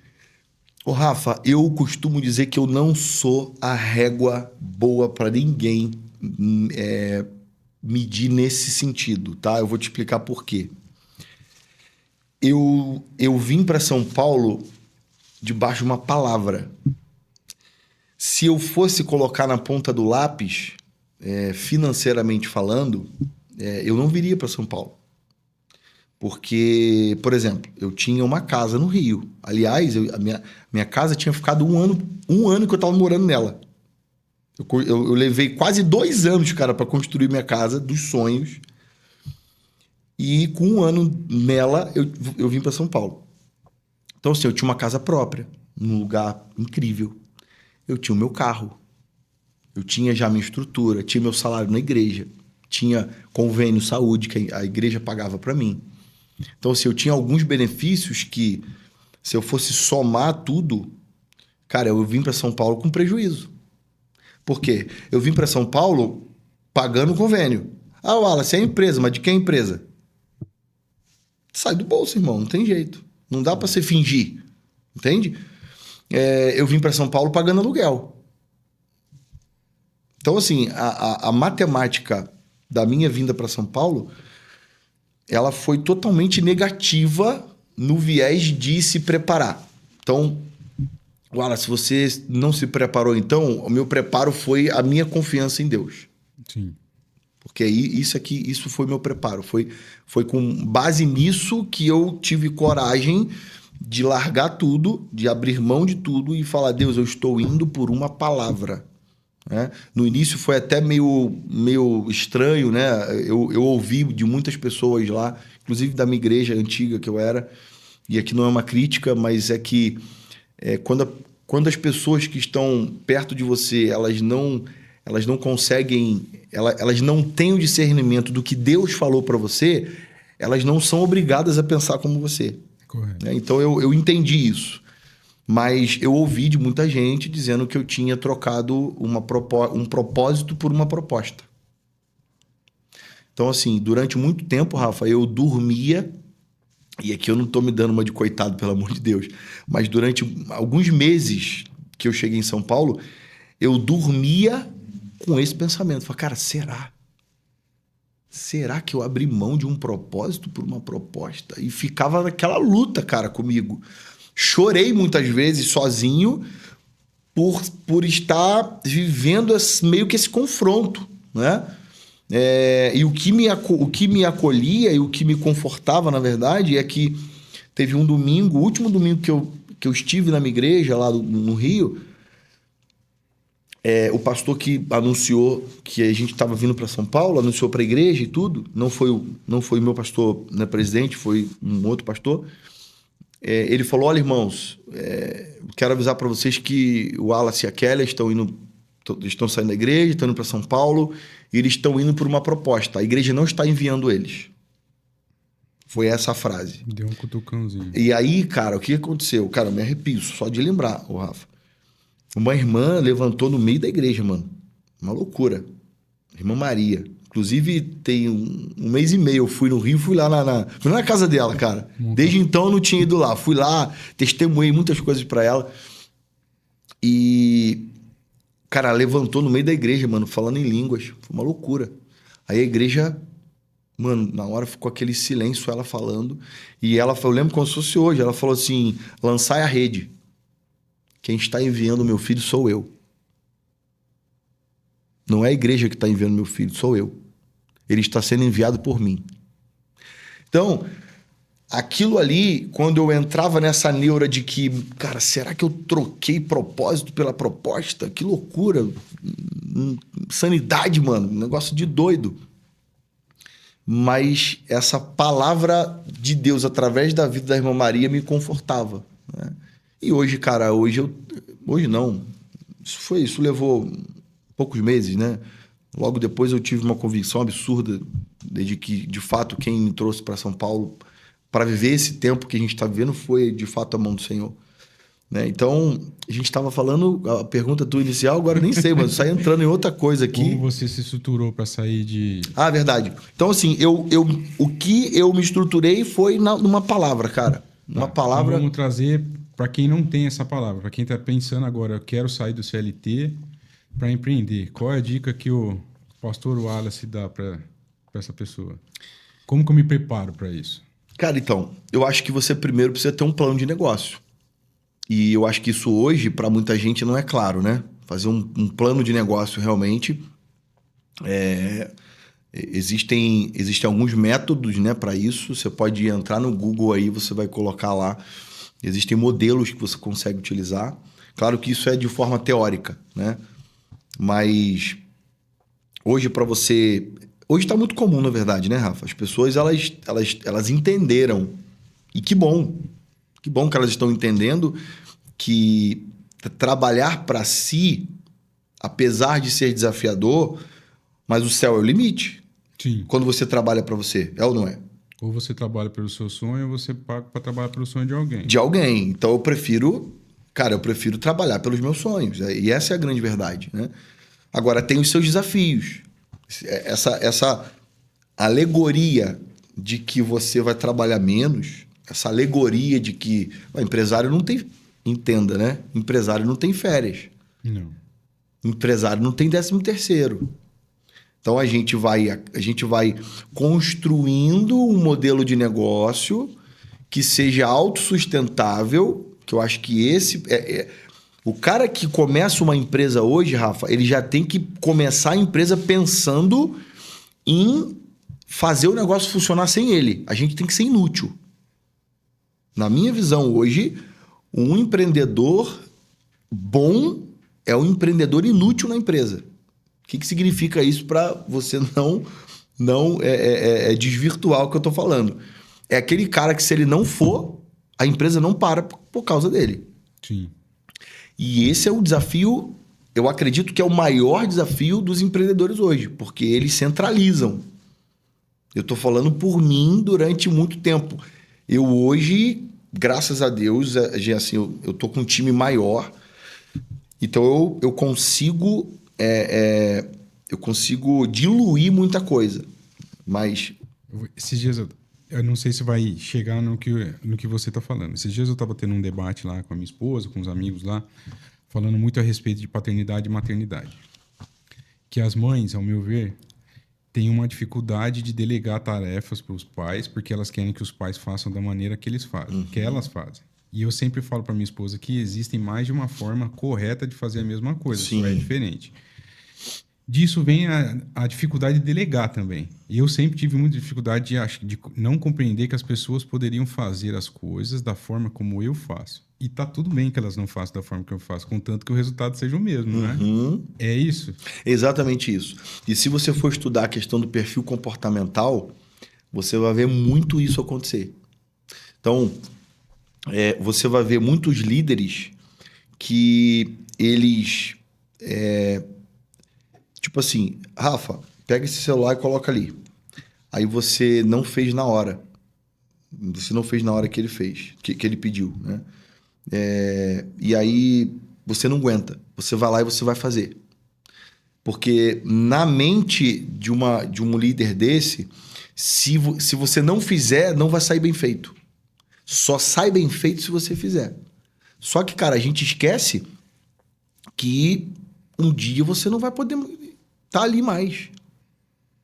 Ô, Rafa, eu costumo dizer que eu não sou a régua boa para ninguém medir nesse sentido, tá? Eu vou te explicar por quê. Eu vim para São Paulo debaixo de uma palavra. Se eu fosse colocar na ponta do lápis, financeiramente falando, eu não viria para São Paulo. Porque, por exemplo, eu tinha uma casa no Rio. Aliás, a minha casa tinha ficado um ano que eu estava morando nela. Eu levei quase 2 anos, cara, para construir minha casa dos sonhos. E com 1 ano nela, eu vim para São Paulo. Então, assim, eu tinha uma casa própria, num lugar incrível. Eu tinha o meu carro. Eu tinha já minha estrutura, tinha meu salário na igreja. Tinha convênio saúde que a igreja pagava para mim. Então, assim, eu tinha alguns benefícios que, se eu fosse somar tudo, cara, eu vim para São Paulo com prejuízo. Por quê? Eu vim para São Paulo pagando convênio. Ah, Wallace, é empresa, mas de que empresa? Sai do bolso, irmão, não tem jeito. Não dá para você fingir, entende? Eu vim para São Paulo pagando aluguel. Então, assim, a matemática da minha vinda para São Paulo, ela foi totalmente negativa no viés de se preparar. Então, Wallace, se você não se preparou, então, o meu preparo foi a minha confiança em Deus. Sim. Porque isso foi meu preparo. Foi com base nisso que eu tive coragem de largar tudo, de abrir mão de tudo e falar: Deus, eu estou indo por uma palavra. Né? No início foi até meio estranho, né? Eu ouvi de muitas pessoas lá, inclusive da minha igreja antiga que eu era, e aqui não é uma crítica, mas é que quando as pessoas que estão perto de você, elas não conseguem, elas não têm o discernimento do que Deus falou para você, elas não são obrigadas a pensar como você. Correto. Então eu entendi isso. Mas eu ouvi de muita gente dizendo que eu tinha trocado um propósito por uma proposta. Então, assim, durante muito tempo, Rafa, eu dormia, e aqui eu não estou me dando uma de coitado, pelo amor de Deus, mas durante alguns meses que eu cheguei em São Paulo, eu dormia com esse pensamento. Falei, cara, será? Será que eu abri mão de um propósito por uma proposta? E ficava naquela luta, cara, comigo. Chorei muitas vezes sozinho por estar vivendo meio que esse confronto, né? E o que me acolhia e o que me confortava, na verdade, é que teve um domingo, o último domingo que eu estive na minha igreja lá no Rio, o pastor que anunciou que a gente estava vindo para São Paulo, anunciou para a igreja e tudo, não foi o meu pastor, né, presidente, foi um outro pastor. Ele falou: olha, irmãos, quero avisar para vocês que o Wallace e a Kelly estão saindo da igreja, estão indo para São Paulo, e eles estão indo por uma proposta. A igreja não está enviando eles. Foi essa a frase. Deu um cutucãozinho. E aí, cara, o que aconteceu? Cara, eu me arrepio só de lembrar, o Rafa. Uma irmã levantou no meio da igreja, mano. Uma loucura. Irmã Maria. Inclusive, tem um mês e meio eu fui no Rio, fui lá fui na casa dela, cara. Desde então eu não tinha ido lá. Fui lá, testemunhei muitas coisas para ela. E, cara, ela levantou no meio da igreja, mano, falando em línguas. Foi uma loucura. Aí a igreja, mano, na hora ficou aquele silêncio, ela falando. E ela, eu lembro como se fosse hoje, ela falou assim: lançai a rede. Quem está enviando meu filho sou eu. Não é a igreja que está enviando meu filho, sou eu. Ele está sendo enviado por mim. Então, aquilo ali, quando eu entrava nessa neura de que, cara, será que eu troquei propósito pela proposta? Que loucura. Sanidade, mano. Um negócio de doido. Mas essa palavra de Deus através da vida da irmã Maria me confortava, né? E hoje, cara, hoje não. Isso levou poucos meses, né? Logo depois eu tive uma convicção absurda de que, de fato, quem me trouxe para São Paulo para viver esse tempo que a gente está vivendo foi, de fato, a mão do Senhor, né? Então, a gente estava falando, a pergunta tua inicial, agora nem sei, mas sai entrando em outra coisa aqui. Como você se estruturou para sair de... Ah, verdade. Então, assim, o que eu me estruturei foi numa palavra, cara. Uma palavra... Então vamos trazer para quem não tem essa palavra, para quem está pensando agora, eu quero sair do CLT para empreender. Qual é a dica que o pastor Wallace dá para essa pessoa? Como que eu me preparo para isso? Cara, então, eu acho que você primeiro precisa ter um plano de negócio. E eu acho que isso hoje, para muita gente, não é claro, né? Fazer um plano de negócio realmente. Existem alguns métodos, né, para isso. Você pode entrar no Google aí, você vai colocar lá. Existem modelos que você consegue utilizar. Claro que isso é de forma teórica, né? Mas hoje para você... Hoje está muito comum, na verdade, né, Rafa? As pessoas, elas entenderam. E que bom. Que bom que elas estão entendendo que trabalhar para si, apesar de ser desafiador, mas o céu é o limite. Sim. Quando você trabalha para você, é ou não é? Ou você trabalha pelo seu sonho, ou você paga para trabalhar pelo sonho de alguém. De alguém. Então eu prefiro trabalhar pelos meus sonhos. E essa é a grande verdade, né? Agora, tem os seus desafios. Essa alegoria de que você vai trabalhar menos, essa alegoria de que o empresário não tem... Entenda, né? Empresário não tem férias. Não. Empresário não tem 13º. Então, a gente vai construindo um modelo de negócio que seja autossustentável, que eu acho que esse... O cara que começa uma empresa hoje, Rafa, ele já tem que começar a empresa pensando em fazer o negócio funcionar sem ele. A gente tem que ser inútil. Na minha visão, hoje, um empreendedor bom é um empreendedor inútil na empresa. O que significa isso para você não desvirtuar o que eu estou falando? É aquele cara que, se ele não for, a empresa não para por causa dele. Sim. E esse é o desafio, eu acredito que é o maior desafio dos empreendedores hoje, porque eles centralizam. Eu estou falando por mim durante muito tempo. Eu hoje, graças a Deus, assim, eu estou com um time maior, então eu consigo diluir muita coisa. Mas... Esses dias eu não sei se vai chegar no que você está falando. Esses dias eu estava tendo um debate lá com a minha esposa, com os amigos lá, falando muito a respeito de paternidade e maternidade. Que as mães, ao meu ver, têm uma dificuldade de delegar tarefas para os pais, porque elas querem que os pais façam da maneira que eles fazem, que elas fazem. E eu sempre falo para minha esposa que existem mais de uma forma correta de fazer a mesma coisa, só é diferente. Disso vem a dificuldade de delegar também. E eu sempre tive muita dificuldade de não compreender que as pessoas poderiam fazer as coisas da forma como eu faço. E tá tudo bem que elas não façam da forma que eu faço, contanto que o resultado seja o mesmo, né? É isso? Exatamente isso. E se você for estudar a questão do perfil comportamental, você vai ver muito isso acontecer. Então, você vai ver muitos líderes que eles... Tipo assim, Rafa, pega esse celular e coloca ali. Aí você não fez na hora. Você não fez na hora que ele fez, que ele pediu, né? E aí você não aguenta. Você vai lá e você vai fazer. Porque na mente de um líder desse, se você não fizer, não vai sair bem feito. Só sai bem feito se você fizer. Só que, cara, a gente esquece que um dia você não vai poder... tá ali mais.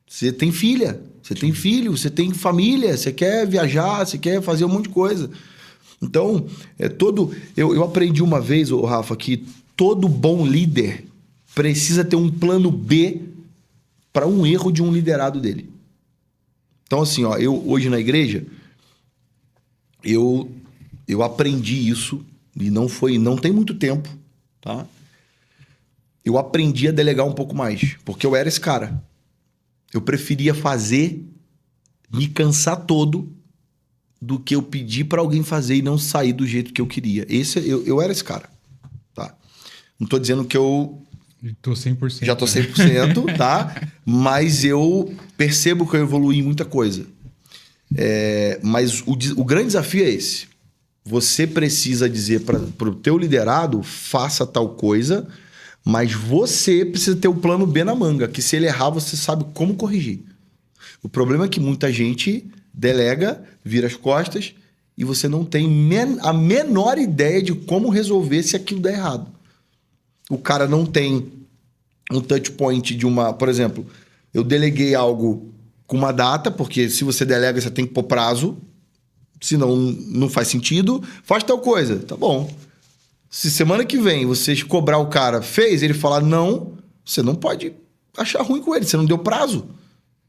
Você tem filha, você tem filho, você tem família, você quer viajar, você quer fazer um monte de coisa. Então, eu aprendi uma vez, Rafa, que todo bom líder precisa ter um plano B para um erro de um liderado dele. Então, assim, ó, eu hoje na igreja, eu aprendi isso, e não tem muito tempo, tá? Eu aprendi a delegar um pouco mais, porque eu era esse cara. Eu preferia fazer, me cansar todo, do que eu pedir para alguém fazer e não sair do jeito que eu queria. Eu era esse cara, tá? Não tô dizendo que eu tô 100%. já tô 100%, tá? Mas eu percebo que eu evoluí em muita coisa. Mas o grande desafio é esse. Você precisa dizer para o teu liderado, faça tal coisa, mas você precisa ter o plano B na manga, que se ele errar, você sabe como corrigir. O problema é que muita gente delega, vira as costas e você não tem a menor ideia de como resolver se aquilo der errado. O cara não tem um touch point de uma... Por exemplo, eu deleguei algo com uma data, porque se você delega, você tem que pôr prazo, senão não faz sentido. Faz tal coisa, tá bom. Se semana que vem vocês cobrar o cara, fez, ele falar não, você não pode achar ruim com ele, você não deu prazo.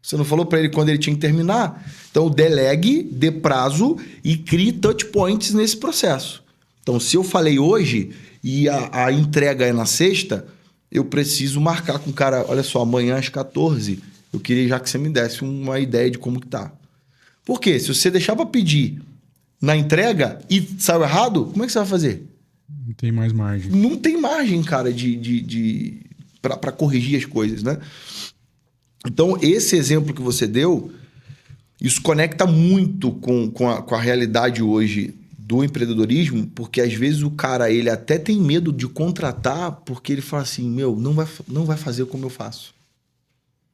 Você não falou para ele quando ele tinha que terminar. Então, delegue, dê prazo e crie touch points nesse processo. Então, se eu falei hoje e a entrega é na sexta, eu preciso marcar com o cara, olha só, amanhã às 14, eu queria já que você me desse uma ideia de como que tá. Por quê? Se você deixar para pedir na entrega e saiu errado, como é que você vai fazer? Não tem mais margem. Não tem margem, cara, para corrigir as coisas, né? Então, esse exemplo que você deu, isso conecta muito com a realidade hoje do empreendedorismo, porque às vezes o cara ele até tem medo de contratar porque ele fala assim, não vai fazer como eu faço.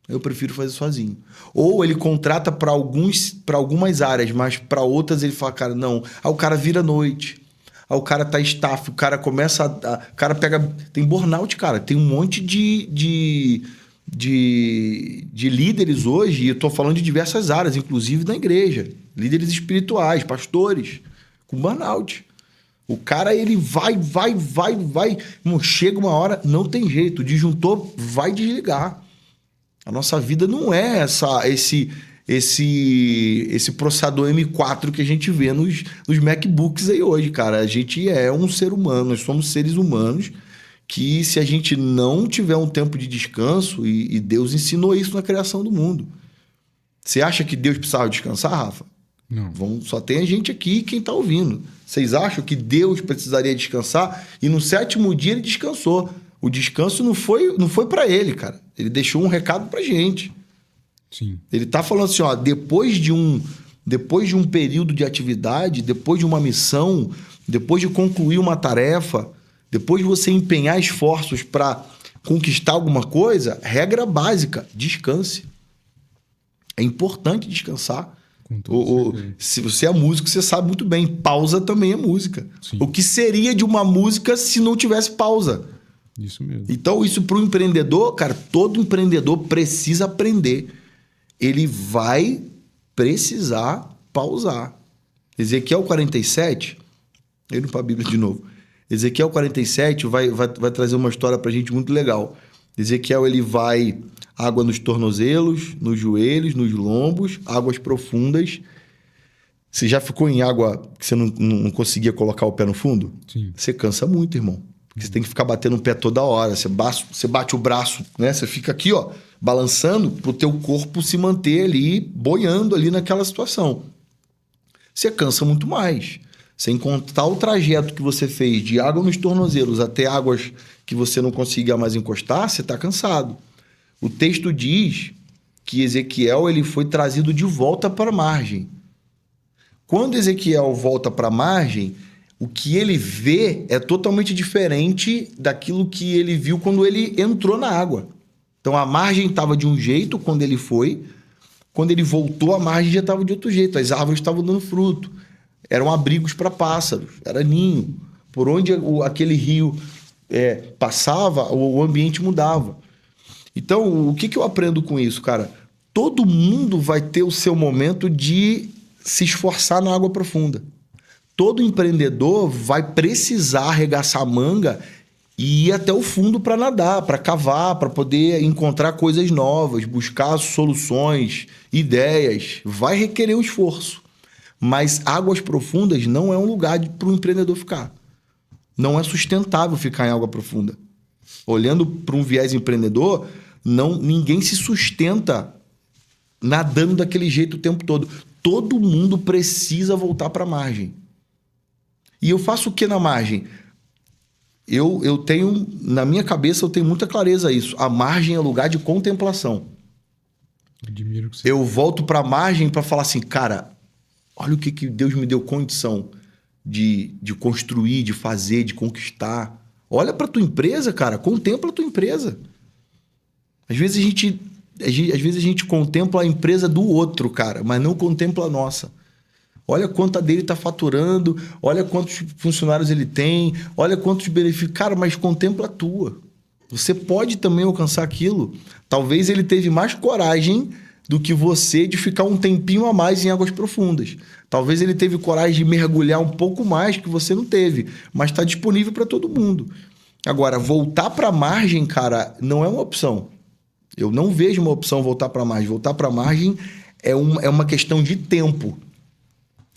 Eu prefiro fazer sozinho. Ou ele contrata para algumas áreas, mas para outras ele fala, cara, não. Aí o cara vira à noite. Aí o cara tá staff, o cara começa o cara pega... Tem burnout, cara. Tem um monte de líderes hoje, e eu tô falando de diversas áreas, inclusive da igreja. Líderes espirituais, pastores, com burnout. O cara, ele vai. Chega uma hora, não tem jeito. O disjuntor vai desligar. A nossa vida não é esse processador M4 que a gente vê nos MacBooks aí hoje, cara. A gente é um ser humano, nós somos seres humanos que se a gente não tiver um tempo de descanso, e Deus ensinou isso na criação do mundo. Você acha que Deus precisava descansar, Rafa? Não. Só tem a gente aqui e quem está ouvindo. Vocês acham que Deus precisaria descansar? E no 7º dia ele descansou. O descanso não foi para ele, cara. Ele deixou um recado pra gente. Sim. Ele tá falando assim, ó, depois de um período de atividade, depois de uma missão, depois de concluir uma tarefa, depois de você empenhar esforços para conquistar alguma coisa, regra básica, descanse. É importante descansar. Se você é músico, você sabe muito bem. Pausa também é música. Sim. O que seria de uma música se não tivesse pausa? Isso mesmo. Então, isso para o empreendedor, cara, todo empreendedor precisa aprender. Ele vai precisar pausar. Ezequiel 47, indo para a Bíblia de novo. Ezequiel 47 vai trazer uma história para a gente muito legal. Ezequiel, ele vai água nos tornozelos, nos joelhos, nos lombos, águas profundas. Você já ficou em água que você não conseguia colocar o pé no fundo? Sim. Você cansa muito, irmão. Porque você tem que ficar batendo o pé toda hora. Você bate o braço, né? Você fica aqui, ó, balançando pro teu corpo se manter ali, boiando ali naquela situação. Você cansa muito mais. Sem contar o trajeto que você fez de água nos tornozelos até águas que você não conseguia mais encostar, você está cansado. O texto diz que Ezequiel ele foi trazido de volta para a margem. Quando Ezequiel volta para a margem, o que ele vê é totalmente diferente daquilo que ele viu quando ele entrou na água. Então a margem estava de um jeito quando ele foi, quando ele voltou a margem já estava de outro jeito, as árvores estavam dando fruto, eram abrigos para pássaros, era ninho. Por onde aquele rio passava, o ambiente mudava. Então o que eu aprendo com isso, cara? Todo mundo vai ter o seu momento de se esforçar na água profunda. Todo empreendedor vai precisar arregaçar a manga e ir até o fundo para nadar, para cavar, para poder encontrar coisas novas, buscar soluções, ideias. Vai requerer um esforço. Mas águas profundas não é um lugar para o empreendedor ficar. Não é sustentável ficar em água profunda. Olhando para um viés empreendedor, ninguém se sustenta nadando daquele jeito o tempo todo. Todo mundo precisa voltar para a margem. E eu faço o que na margem? Eu tenho, na minha cabeça, eu tenho muita clareza isso. A margem é lugar de contemplação. Admiro que você... Eu volto para a margem para falar assim, cara, olha o que Deus me deu condição de construir, de fazer, de conquistar. Olha para tua empresa, cara. Contempla a tua empresa. Às vezes a gente contempla a empresa do outro, cara, mas não contempla a nossa. Olha quanto a dele está faturando, olha quantos funcionários ele tem, olha quantos benefícios. Cara, mas contempla a tua. Você pode também alcançar aquilo. Talvez ele teve mais coragem do que você de ficar um tempinho a mais em águas profundas. Talvez ele teve coragem de mergulhar um pouco mais que você não teve, mas está disponível para todo mundo. Agora, voltar para a margem, cara, não é uma opção. Eu não vejo uma opção voltar para a margem. Voltar para a margem é uma questão de tempo.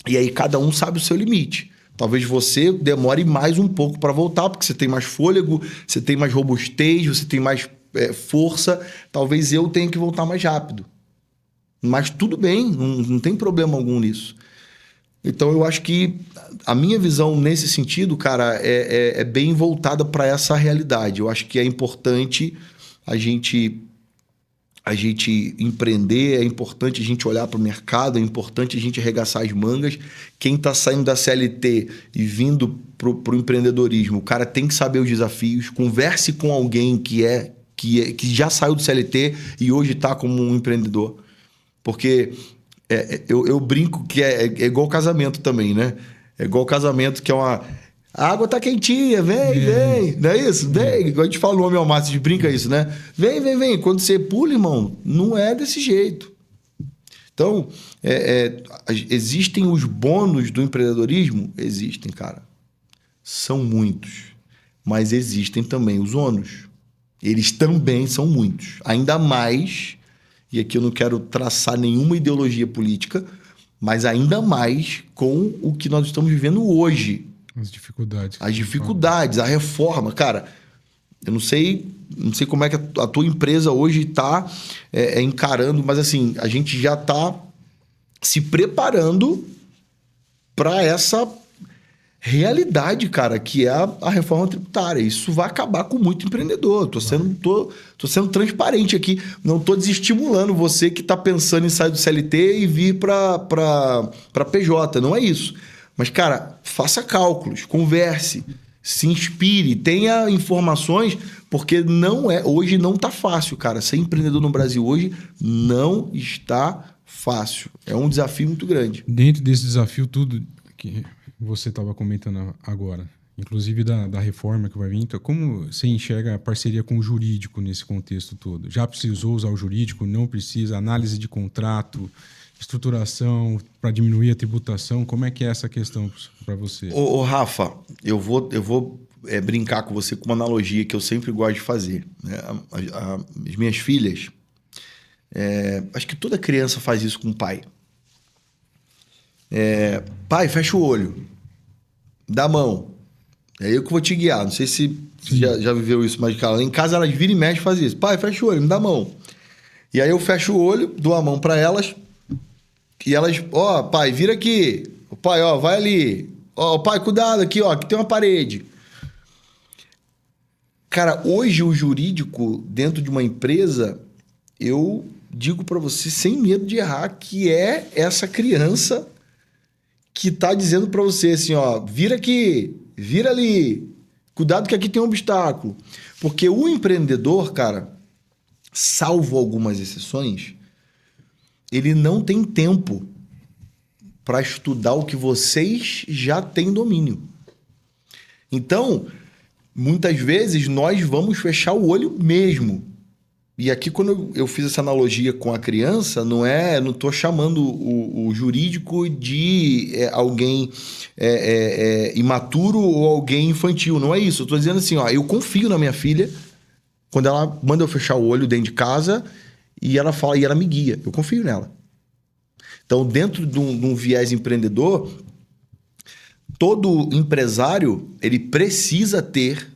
E aí cada um sabe o seu limite. Talvez você demore mais um pouco para voltar, porque você tem mais fôlego, você tem mais robustez, você tem mais força. Talvez eu tenha que voltar mais rápido. Mas tudo bem, não tem problema algum nisso. Então eu acho que a minha visão nesse sentido, cara, é bem voltada para essa realidade. Eu acho que é importante a gente empreender, é importante a gente olhar para o mercado, é importante a gente arregaçar as mangas. Quem está saindo da CLT e vindo para o empreendedorismo, o cara tem que saber os desafios, converse com alguém que já saiu do CLT e hoje está como um empreendedor. Porque eu brinco que é igual casamento também, né? É igual casamento que é uma... A água tá quentinha, vem. Não é isso? Vem. Quando a gente fala o nome ao máximo, a gente brinca isso, né? Vem. Quando você pula, irmão, não é desse jeito. Então, existem os bônus do empreendedorismo? Existem, cara. São muitos. Mas existem também os ônus. Eles também são muitos. Ainda mais, e aqui eu não quero traçar nenhuma ideologia política, mas ainda mais com o que nós estamos vivendo hoje. As dificuldades. A reforma. Cara, eu não sei como é que a tua empresa hoje está encarando, mas assim, a gente já está se preparando para essa realidade, cara, que é a reforma tributária. Isso vai acabar com muito empreendedor. Tô sendo transparente aqui. Não estou desestimulando você que está pensando em sair do CLT e vir para PJ. Não é isso. Mas, cara, faça cálculos, converse, se inspire, tenha informações, porque hoje não está fácil, cara. Ser empreendedor no Brasil hoje não está fácil. É um desafio muito grande. Dentro desse desafio, tudo que você estava comentando agora, inclusive da reforma que vai vir, então, como você enxerga a parceria com o jurídico nesse contexto todo? Já precisou usar o jurídico? Não precisa? Análise de contrato, estruturação para diminuir a tributação? Como é que é essa questão para você? Ô, Rafa, eu vou brincar com você com uma analogia que eu sempre gosto de fazer, né? As minhas filhas, acho que toda criança faz isso com o pai. Pai, fecha o olho, dá a mão. É eu que vou te guiar. Não sei se você já viveu isso, mas cara, em casa elas viram e mexem e fazem isso. Pai, fecha o olho, me dá a mão. E aí eu fecho o olho, dou a mão para elas. E elas, pai, vira aqui. Pai, vai ali. Pai, cuidado aqui, aqui tem uma parede. Cara, hoje o jurídico dentro de uma empresa, eu digo para você sem medo de errar, que é essa criança que tá dizendo para você assim, vira aqui, vira ali. Cuidado que aqui tem um obstáculo. Porque o empreendedor, cara, salvo algumas exceções, ele não tem tempo para estudar o que vocês já têm domínio. Então, muitas vezes, nós vamos fechar o olho mesmo. E aqui, quando eu fiz essa analogia com a criança, não estou chamando o jurídico de alguém imaturo ou alguém infantil. Não é isso. Eu estou dizendo assim, eu confio na minha filha quando ela manda eu fechar o olho dentro de casa e ela fala e ela me guia. Eu confio nela. Então, dentro de um viés empreendedor, todo empresário ele precisa ter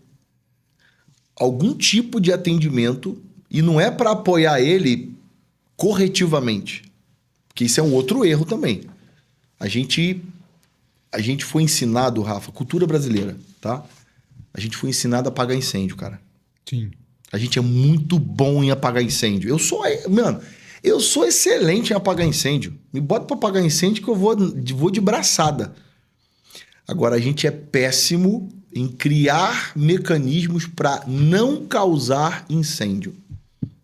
algum tipo de atendimento e não é para apoiar ele corretivamente, porque isso é um outro erro também. A gente foi ensinado, Rafa, cultura brasileira, tá? A gente foi ensinado a apagar incêndio, cara. Sim. A gente é muito bom em apagar incêndio. Eu sou excelente em apagar incêndio. Me bota para apagar incêndio que eu vou de braçada. Agora, a gente é péssimo em criar mecanismos para não causar incêndio.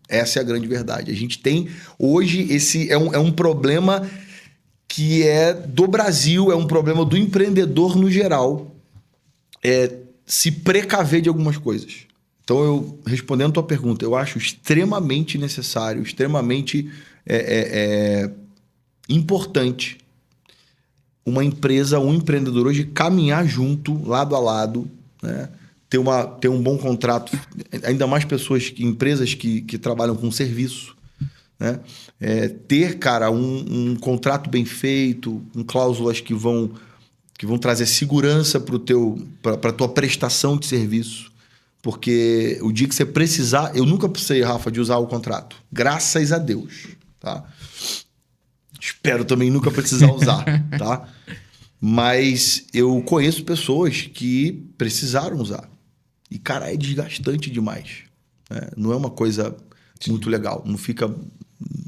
Essa é a grande verdade. A gente tem, hoje, esse é um problema que é do Brasil, é um problema do empreendedor no geral, é se precaver de algumas coisas. Então, respondendo a tua pergunta, eu acho extremamente necessário, extremamente importante uma empresa, um empreendedor hoje caminhar junto, lado a lado, né? Ter um bom contrato, ainda mais empresas que trabalham com serviço, né? Ter, cara, um contrato bem feito, com cláusulas que vão trazer segurança para a tua prestação de serviço. Porque o dia que você precisar... Eu nunca precisei, Rafa, de usar o contrato. Graças a Deus, tá? Espero também nunca precisar usar, tá? Mas eu conheço pessoas que precisaram usar. E, cara, é desgastante demais. Né? Não é uma coisa muito legal. Não fica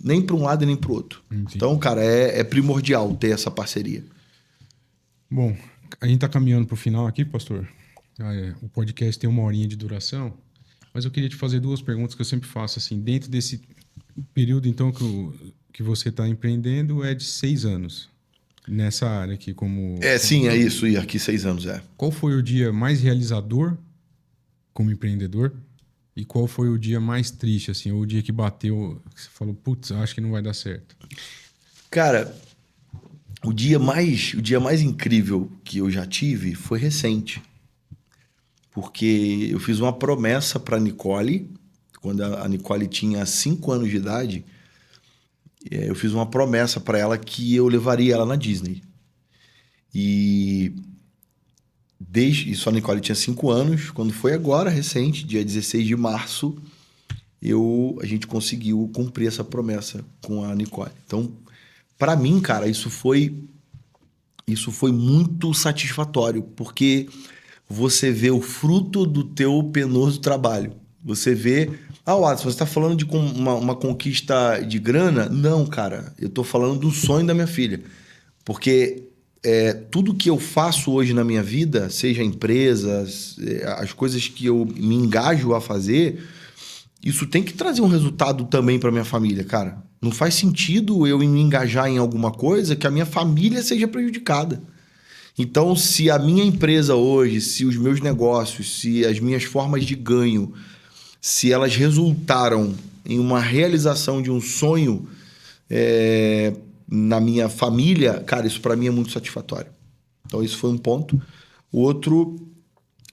nem para um lado e nem para o outro. Então, cara, é primordial ter essa parceria. Bom, a gente está caminhando para o final aqui, pastor. O podcast tem 1 horinha de duração, mas eu queria te fazer 2 perguntas que eu sempre faço. Assim, dentro desse período, então, que você está empreendendo, é de 6 anos nessa área aqui como... Sim, é isso. E aqui 6 anos, Qual foi o dia mais realizador como empreendedor? E qual foi o dia mais triste, assim? Ou o dia que bateu, que você falou, putz, acho que não vai dar certo? Cara, o dia mais incrível que eu já tive foi recente. Porque eu fiz uma promessa para a Nicole, quando a Nicole tinha 5 anos de idade, eu fiz uma promessa para ela que eu levaria ela na Disney. E isso a Nicole tinha 5 anos, quando foi agora, recente, dia 16 de março, a gente conseguiu cumprir essa promessa com a Nicole. Então, para mim, cara, isso foi muito satisfatório, porque você vê o fruto do teu penoso trabalho. Você vê... Watson, você está falando de uma conquista de grana? Não, cara. Eu estou falando do sonho da minha filha. Porque tudo que eu faço hoje na minha vida, seja empresas, as coisas que eu me engajo a fazer, isso tem que trazer um resultado também para minha família, cara. Não faz sentido eu me engajar em alguma coisa que a minha família seja prejudicada. Então, se a minha empresa hoje, se os meus negócios, se as minhas formas de ganho, se elas resultaram em uma realização de um sonho na minha família, cara, isso para mim é muito satisfatório. Então, isso foi um ponto. O outro,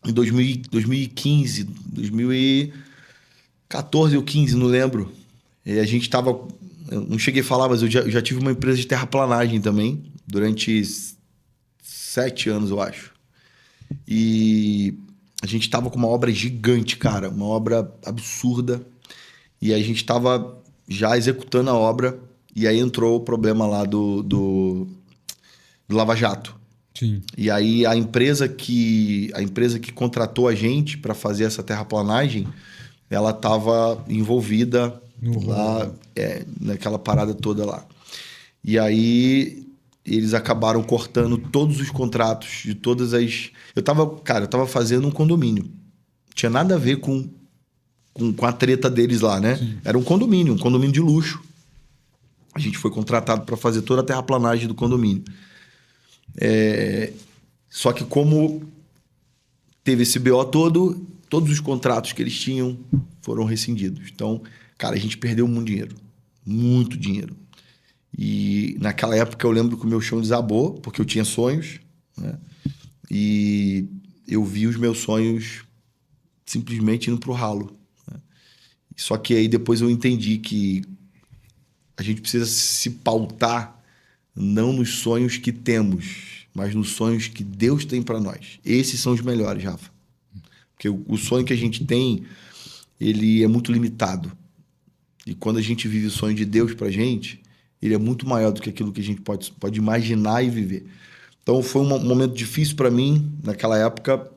em 2015, 2014 ou 15, não lembro. A gente estava... Eu não cheguei a falar, mas eu já tive uma empresa de terraplanagem também, durante 7 anos, eu acho. E a gente tava com uma obra gigante, cara. Uma obra absurda. E a gente tava já executando a obra. E aí entrou o problema lá do Lava Jato. Sim. E aí a empresa que contratou a gente para fazer essa terraplanagem, ela tava envolvida lá, naquela parada toda lá. E aí... eles acabaram cortando todos os contratos de todas as... Eu tava fazendo um condomínio. Não tinha nada a ver com a treta deles lá, né? Sim. Era um condomínio de luxo. A gente foi contratado para fazer toda a terraplanagem do condomínio. Só que como teve esse BO todo, todos os contratos que eles tinham foram rescindidos. Então, cara, a gente perdeu muito dinheiro. Muito dinheiro. E naquela época eu lembro que o meu chão desabou, porque eu tinha sonhos, né? E eu vi os meus sonhos simplesmente indo pro ralo, né? Só que aí depois eu entendi que a gente precisa se pautar não nos sonhos que temos, mas nos sonhos que Deus tem para nós. Esses são os melhores, Rafa. Porque o sonho que a gente tem, ele é muito limitado. E quando a gente vive o sonho de Deus pra gente, ele é muito maior do que aquilo que a gente pode imaginar e viver. Então foi um momento difícil para mim naquela época,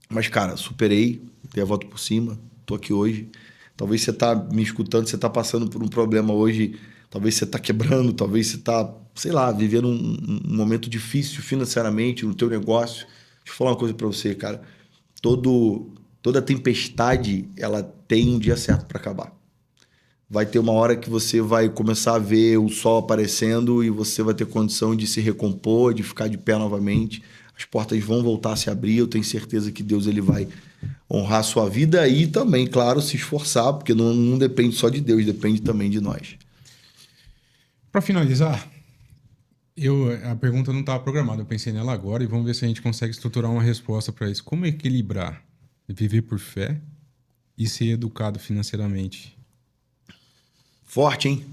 mas, cara, superei, dei a volta por cima, tô aqui hoje. Talvez você tá me escutando, você tá passando por um problema hoje, talvez você tá quebrando, talvez você tá, sei lá, vivendo um momento difícil financeiramente no teu negócio. Deixa eu falar uma coisa para você, cara. Toda tempestade, ela tem um dia certo para acabar. Vai ter uma hora que você vai começar a ver o sol aparecendo e você vai ter condição de se recompor, de ficar de pé novamente. As portas vão voltar a se abrir. Eu tenho certeza que Deus ele vai honrar a sua vida e também, claro, se esforçar, porque não depende só de Deus, depende também de nós. Para finalizar, a pergunta não estava programada, eu pensei nela agora e vamos ver se a gente consegue estruturar uma resposta para isso. Como equilibrar viver por fé e ser educado financeiramente? Forte, hein?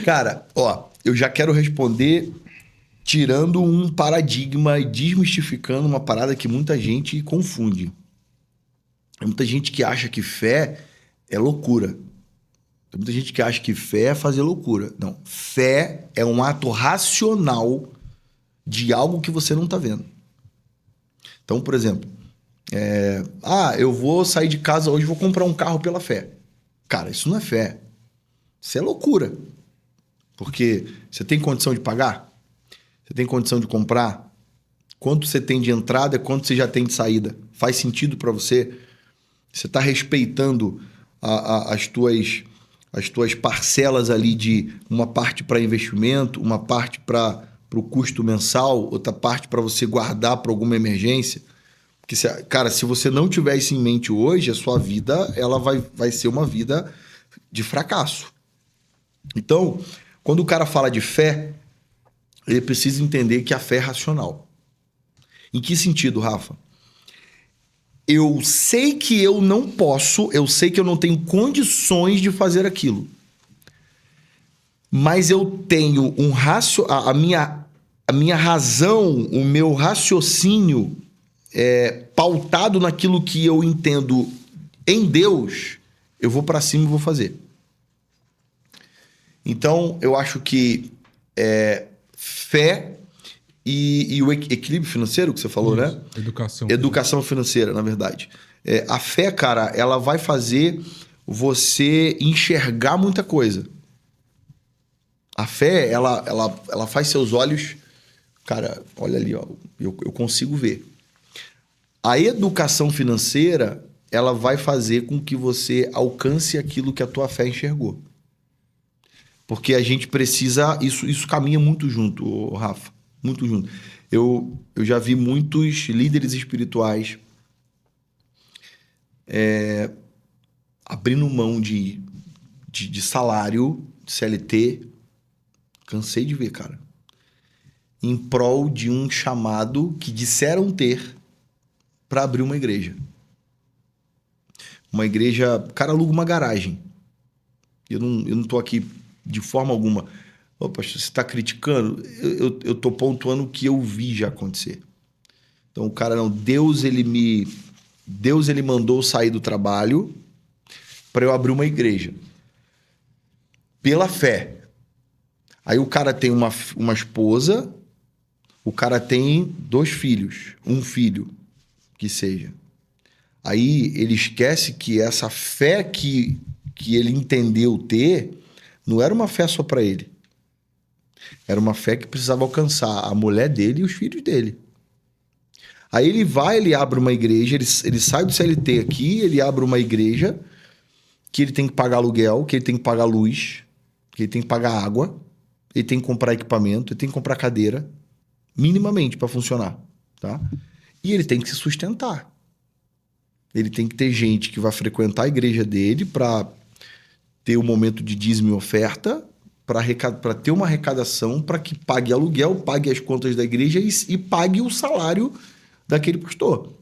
Cara, ó, eu já quero responder tirando um paradigma e desmistificando uma parada que muita gente confunde. Tem muita gente que acha que fé é loucura. Tem muita gente que acha que fé é fazer loucura. Não, fé é um ato racional de algo que você não está vendo. Então, por exemplo, eu vou sair de casa hoje e vou comprar um carro pela fé. Cara, isso não é fé. Isso é loucura. Porque você tem condição de pagar? Você tem condição de comprar? Quanto você tem de entrada, quanto você já tem de saída? Faz sentido para você? Você está respeitando as tuas parcelas ali de uma parte para investimento, uma parte para o custo mensal, outra parte para você guardar para alguma emergência? Porque, cara, se você não tiver isso em mente hoje, a sua vida ela vai ser uma vida de fracasso. Então, quando o cara fala de fé, ele precisa entender que a fé é racional. Em que sentido, Rafa? Eu sei que eu não posso, eu sei que eu não tenho condições de fazer aquilo. Mas eu tenho a minha razão, o meu raciocínio pautado naquilo que eu entendo em Deus, eu vou para cima e vou fazer. Então, eu acho que fé e o equilíbrio financeiro que você falou, isso, né? Educação financeira, na verdade. A fé, cara, ela vai fazer você enxergar muita coisa. A fé, ela faz seus olhos... Cara, olha ali, ó, eu consigo ver. A educação financeira, ela vai fazer com que você alcance aquilo que a tua fé enxergou. Porque a gente precisa... Isso caminha muito junto, Rafa. Muito junto. Eu já vi muitos líderes espirituais abrindo mão de salário, de CLT. Cansei de ver, cara. Em prol de um chamado que disseram ter para abrir uma igreja. Uma igreja... O cara aluga uma garagem. Eu não tô aqui de forma alguma... Ô, pastor, você está criticando? Eu tô pontuando o que eu vi já acontecer. Então, o cara não... Deus, ele mandou sair do trabalho para eu abrir uma igreja. Pela fé. Aí o cara tem uma esposa, o cara tem 2 filhos, um filho, que seja. Aí ele esquece que essa fé que ele entendeu ter não era uma fé só para ele. Era uma fé que precisava alcançar a mulher dele e os filhos dele. Aí ele abre uma igreja, ele sai do CLT aqui, ele abre uma igreja que ele tem que pagar aluguel, que ele tem que pagar luz, que ele tem que pagar água, ele tem que comprar equipamento, ele tem que comprar cadeira, minimamente para funcionar, tá? E ele tem que se sustentar. Ele tem que ter gente que vai frequentar a igreja dele para ter um momento de dízimo e oferta, para ter uma arrecadação para que pague aluguel, pague as contas da igreja e pague o salário daquele pastor.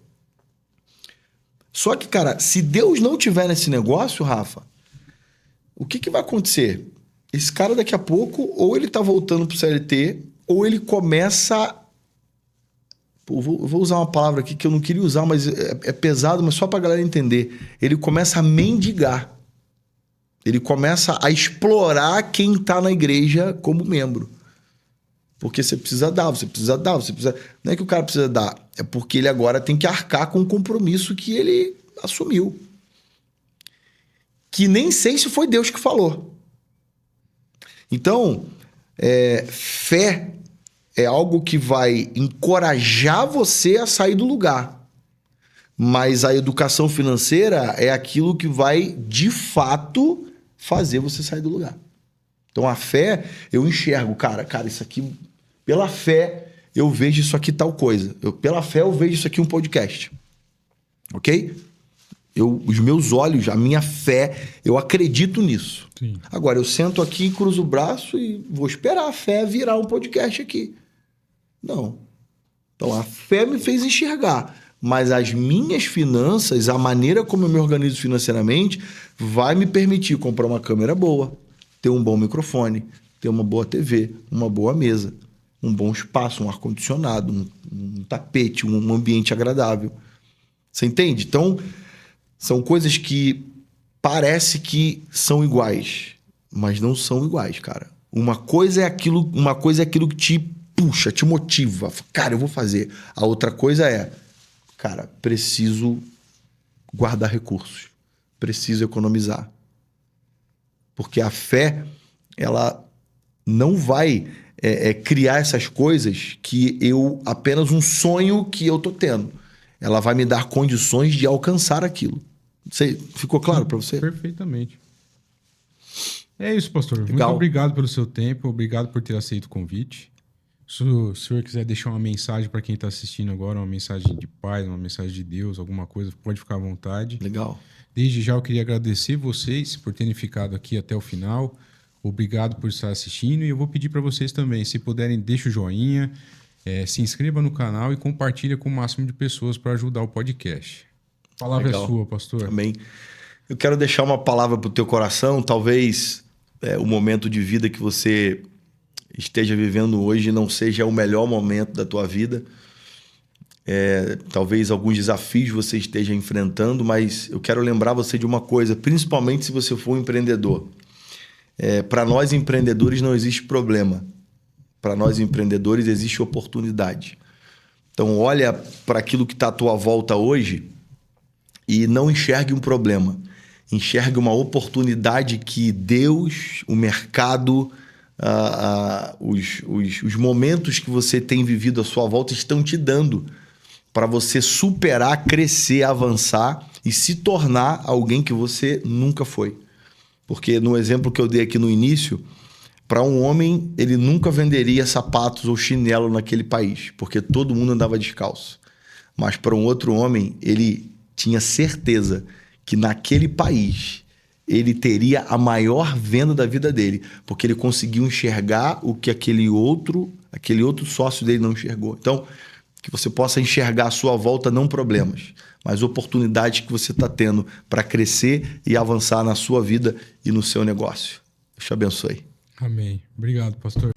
Só que, cara, se Deus não tiver nesse negócio, Rafa, o que vai acontecer? esse cara daqui a pouco, ou ele tá voltando pro CLT, ou ele começa... Pô, vou usar uma palavra aqui que eu não queria usar, mas é pesado, mas só pra galera entender. Ele começa a mendigar. Ele começa a explorar quem tá na igreja como membro. Porque você precisa dar, você precisa dar, você precisa... Não é que o cara precisa dar, é porque ele agora tem que arcar com o compromisso que ele assumiu. Que nem sei se foi Deus que falou. Então, fé é algo que vai encorajar você a sair do lugar. Mas a educação financeira é aquilo que vai, de fato, fazer você sair do lugar. Então, a fé, eu enxergo, cara, isso aqui... Pela fé, eu vejo isso aqui tal coisa. Pela fé, eu vejo isso aqui um podcast. Ok? Os meus olhos, a minha fé, eu acredito nisso. Sim. Agora, eu sento aqui, cruzo o braço e vou esperar a fé virar um podcast aqui. Não. Então, a fé me fez enxergar. Mas as minhas finanças, a maneira como eu me organizo financeiramente, vai me permitir comprar uma câmera boa, ter um bom microfone, ter uma boa TV, uma boa mesa, um bom espaço, um ar-condicionado, um tapete, um ambiente agradável. Você entende? Então, são coisas que parece que são iguais, mas não são iguais, cara. Uma coisa é aquilo que te puxa, te motiva. Cara, eu vou fazer. A outra coisa é, cara, preciso guardar recursos. Preciso economizar. Porque a fé, ela não vai criar essas coisas que apenas um sonho que eu tô tendo. Ela vai me dar condições de alcançar aquilo. Ficou claro para você? Perfeitamente. É isso, pastor. Legal. Muito obrigado pelo seu tempo. Obrigado por ter aceito o convite. Se o senhor quiser deixar uma mensagem para quem está assistindo agora, uma mensagem de paz, uma mensagem de Deus, alguma coisa, pode ficar à vontade. Legal. Desde já eu queria agradecer vocês por terem ficado aqui até o final. Obrigado por estar assistindo. E eu vou pedir para vocês também, se puderem, deixa o joinha, se inscreva no canal e compartilha com o máximo de pessoas para ajudar o podcast. A palavra Legal. é sua, pastor. Amém. Eu quero deixar uma palavra para o teu coração. Talvez o momento de vida que você esteja vivendo hoje não seja o melhor momento da tua vida. Talvez alguns desafios você esteja enfrentando, mas eu quero lembrar você de uma coisa, principalmente se você for um empreendedor. Para nós empreendedores não existe problema. Para nós empreendedores existe oportunidade. Então olha para aquilo que está à tua volta hoje e não enxergue um problema. Enxergue uma oportunidade que Deus, o mercado, os momentos que você tem vivido à sua volta estão te dando para você superar, crescer, avançar e se tornar alguém que você nunca foi. Porque no exemplo que eu dei aqui no início, para um homem, ele nunca venderia sapatos ou chinelo naquele país, porque todo mundo andava descalço. Mas para um outro homem, ele tinha certeza que naquele país ele teria a maior venda da vida dele, porque ele conseguiu enxergar o que aquele outro sócio dele não enxergou. Então, que você possa enxergar à sua volta não problemas, mas oportunidades que você está tendo para crescer e avançar na sua vida e no seu negócio. Deus te abençoe. Amém. Obrigado, pastor.